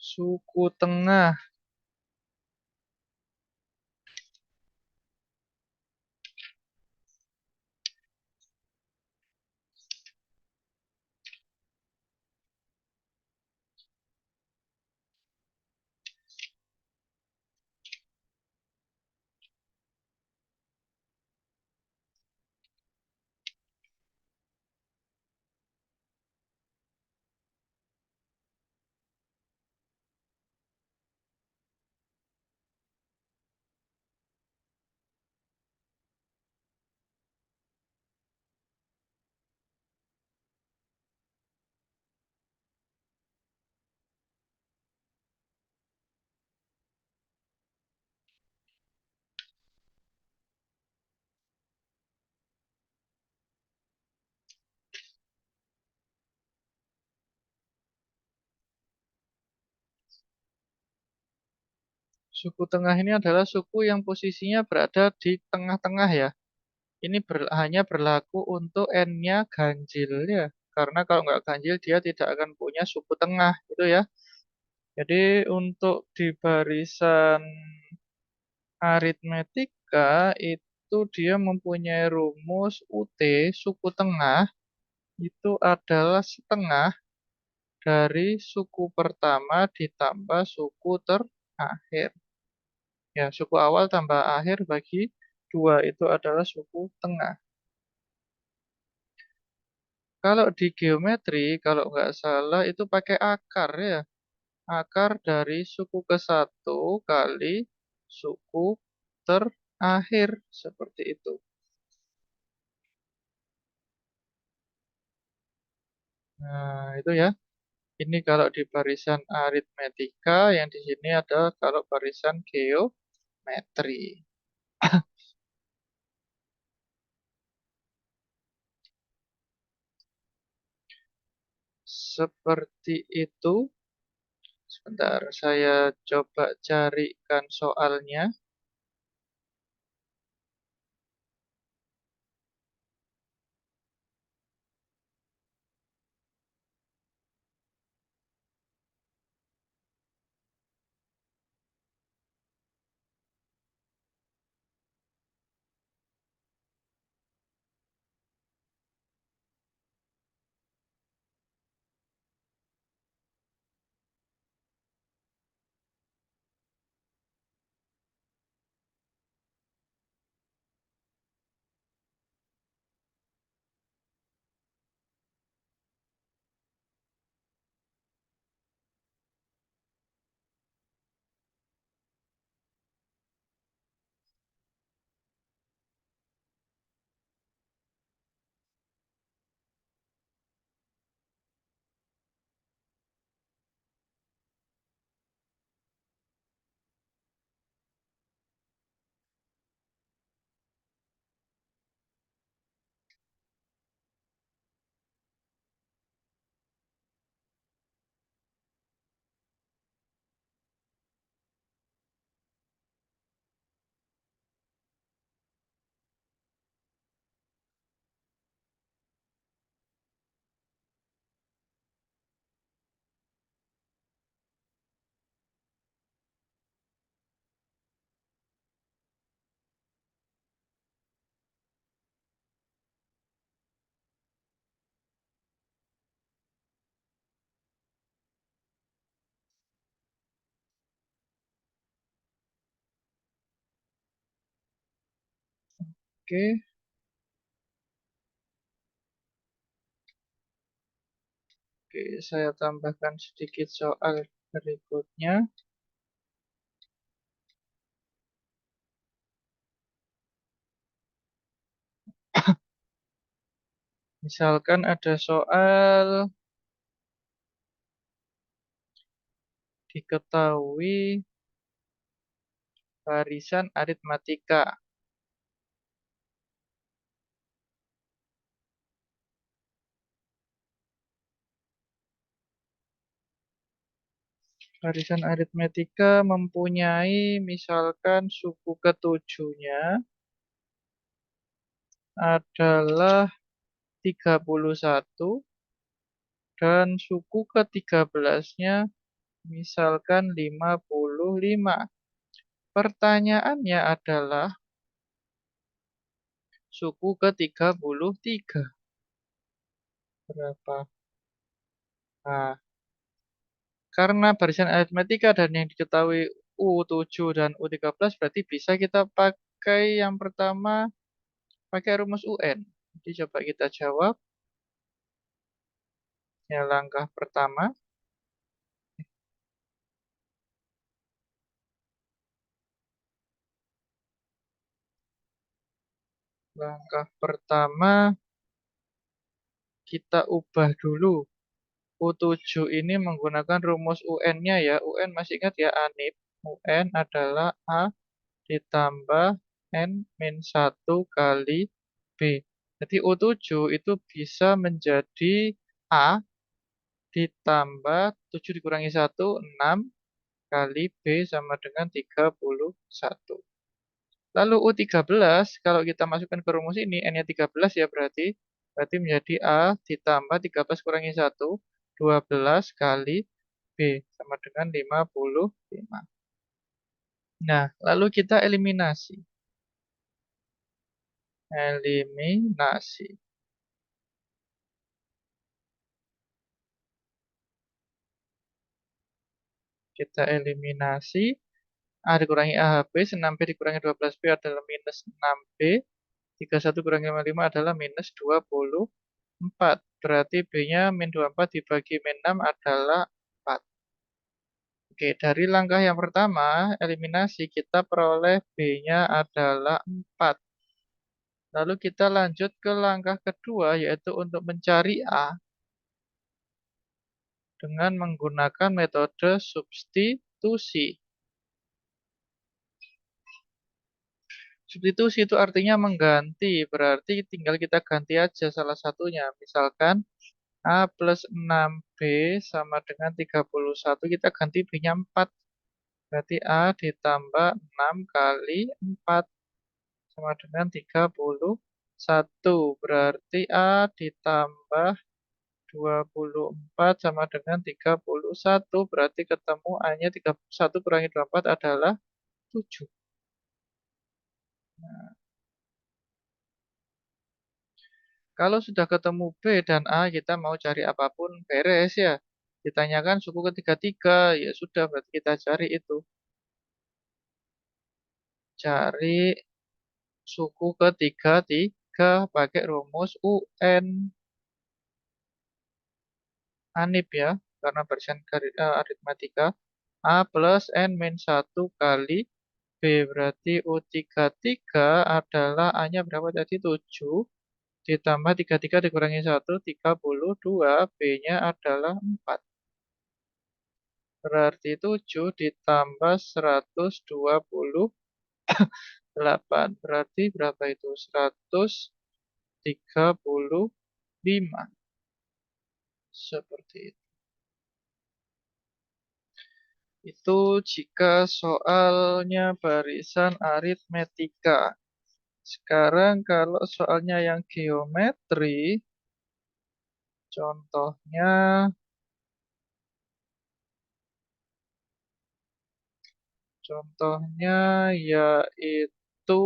Suku tengah. Suku tengah ini adalah suku yang posisinya berada di tengah-tengah ya. Ini hanya berlaku untuk N-nya ganjil ya. Karena kalau nggak ganjil dia tidak akan punya suku tengah gitu ya. Jadi untuk di barisan aritmetika itu dia mempunyai rumus UT suku tengah itu adalah setengah dari suku pertama ditambah suku terakhir. Ya, suku awal tambah akhir bagi 2 itu adalah suku tengah. Kalau di geometri, kalau nggak salah itu pakai akar ya. Akar dari suku ke satu kali suku terakhir. Seperti itu. Nah, itu ya. Ini kalau di barisan aritmetika, yang di sini ada kalau barisan geometri. seperti itu. Sebentar, saya coba carikan soalnya. Oke, oke, saya tambahkan sedikit soal berikutnya. Misalkan ada soal diketahui barisan aritmatika. Barisan aritmatika mempunyai misalkan suku ketujuhnya adalah 31 dan suku ke-13-nya misalkan 55. Pertanyaannya adalah suku ke-33 berapa? Nah, karena barisan aritmatika dan yang diketahui U7 dan U13 berarti bisa kita pakai yang pertama, pakai rumus UN. Jadi coba kita jawab. Ya, langkah pertama. Langkah pertama kita ubah dulu. U7 ini menggunakan rumus UN-nya ya. UN masih ingat ya, ANIP. UN adalah A ditambah N min 1 kali B. Jadi U7 itu bisa menjadi A ditambah 7 dikurangi 1, 6 kali B sama dengan 31. Lalu U13, kalau kita masukkan ke rumus ini, N-nya 13 ya berarti menjadi A ditambah 13 kurangi 1, 12 kali B sama dengan 55. Nah, lalu kita eliminasi. Eliminasi. Kita eliminasi. A dikurangi AHB, 6B dikurangi 12B adalah minus 6B. 31 kurangi 55 adalah minus 24. Berarti B-nya min 24 dibagi min 6 adalah 4. Oke, dari langkah yang pertama, eliminasi, kita peroleh B-nya adalah 4. Lalu kita lanjut ke langkah kedua, yaitu untuk mencari A dengan menggunakan metode substitusi. Substitusi itu artinya mengganti, berarti tinggal kita ganti aja salah satunya. Misalkan A plus 6B sama dengan 31. Kita ganti B-nya 4. Berarti A ditambah 6 kali 4 sama dengan 31. Berarti A ditambah 24 sama dengan 31. Berarti ketemu A-nya 31 kurangi 24 adalah 7. Kalau sudah ketemu B dan A, kita mau cari apapun beres ya. Ditanyakan suku ketiga-tiga, ya sudah berarti kita cari itu. Cari suku ketiga-tiga pakai rumus UN. Anip ya, karena barisan aritmatika. A plus N min 1 kali B. Berarti U33 adalah A-nya berapa tadi? 7. Ditambah 33 dikurangi 1, 32. B-nya adalah 4. Berarti 7 ditambah 128. Berarti berapa itu? 135. Seperti itu. Itu jika soalnya barisan aritmetika. Sekarang kalau soalnya yang geometri, contohnya contohnya yaitu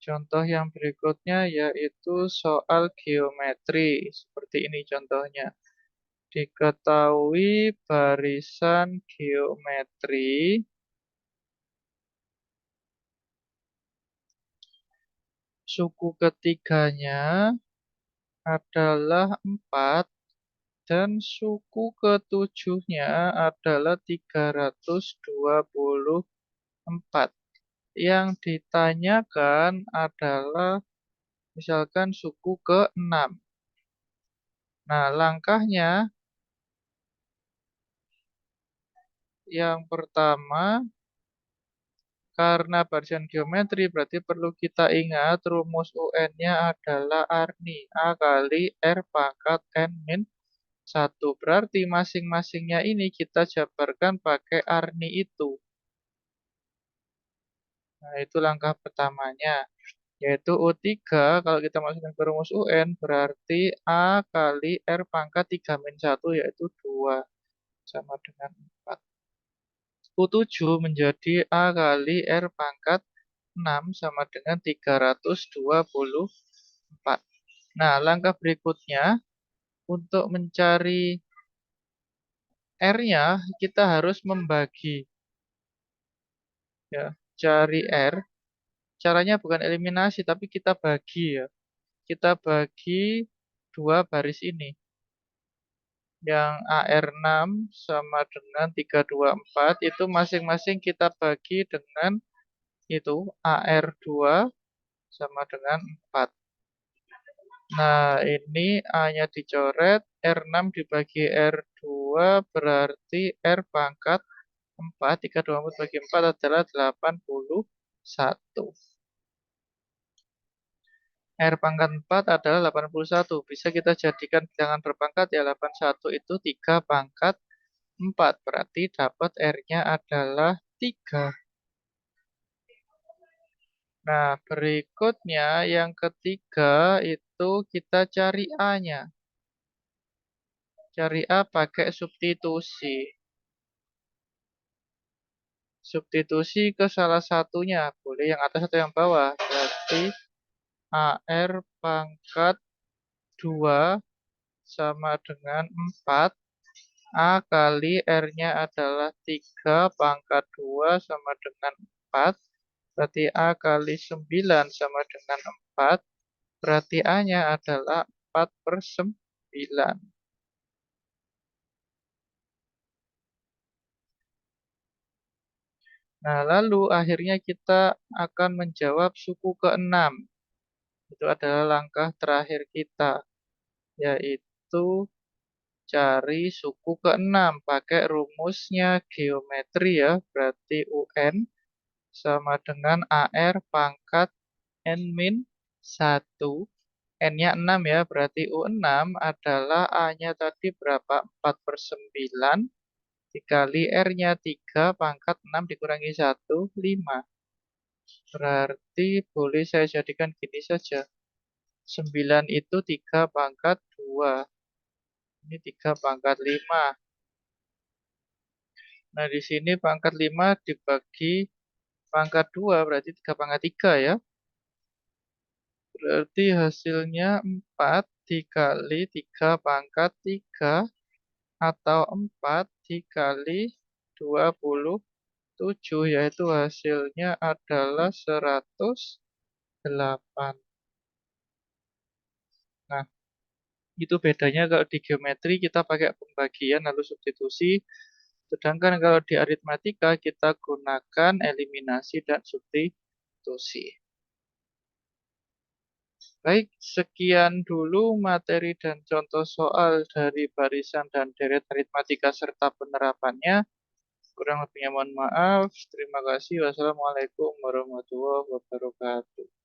contoh yang berikutnya yaitu soal geometri. Seperti ini contohnya. Diketahui barisan geometri suku ketiganya adalah 4 dan suku ketujuhnya adalah 324. Yang ditanyakan adalah misalkan suku ke-6. Nah, langkahnya yang pertama, karena barisan geometri berarti perlu kita ingat rumus UN-nya adalah Arni. A kali R pangkat N min 1. Berarti masing-masingnya ini kita jabarkan pakai Arni itu. Nah, itu langkah pertamanya. Yaitu U3, kalau kita masukkan ke rumus UN, berarti A kali R pangkat 3 min 1, yaitu 2. Sama dengan 4. U7 menjadi A kali R pangkat 6 sama dengan 324. Nah, langkah berikutnya, untuk mencari R-nya, kita harus membagi. Ya, cari R. Caranya bukan eliminasi, tapi kita bagi ya. Kita bagi dua baris ini. Yang AR6 sama dengan 324 itu masing-masing kita bagi dengan itu AR2 sama dengan 4. Nah, ini A-nya dicoret, R6 dibagi R2 berarti R pangkat 4, 324 bagi 4 adalah 81. R pangkat 4 adalah 81. Bisa kita jadikan bilangan berpangkat ya 81 itu 3 pangkat 4. Berarti dapat R-nya adalah 3. Nah, berikutnya yang ketiga itu kita cari A-nya. Cari A pakai substitusi. Substitusi ke salah satunya. Boleh yang atas atau yang bawah. Berarti AR pangkat 2 sama dengan 4. A kali R-nya adalah 3 pangkat 2 sama dengan 4. Berarti A kali 9 sama dengan 4. Berarti A-nya adalah 4/9. Nah, lalu akhirnya kita akan menjawab suku ke-6. Itu adalah langkah terakhir kita, yaitu cari suku ke-6 pakai rumusnya geometri ya. Berarti UN sama dengan AR pangkat N min 1. N-nya 6 ya, berarti U6 adalah A-nya tadi berapa? 4/9 dikali R-nya 3 pangkat 6 dikurangi 1, 5. Berarti boleh saya jadikan gini saja. 9 itu 3 pangkat 2. Ini 3 pangkat 5. Nah, di sini pangkat 5 dibagi pangkat 2, berarti 3 pangkat 3 ya. Berarti hasilnya 4 dikali 3 pangkat 3 atau 4 dikali 27, yaitu hasilnya adalah 108. Nah, itu bedanya kalau di geometri kita pakai pembagian lalu substitusi, sedangkan kalau di aritmatika kita gunakan eliminasi dan substitusi. Baik, sekian dulu materi dan contoh soal dari barisan dan deret aritmatika serta penerapannya. Kurang lebihnya mohon maaf. Terima kasih. Wassalamualaikum warahmatullahi wabarakatuh.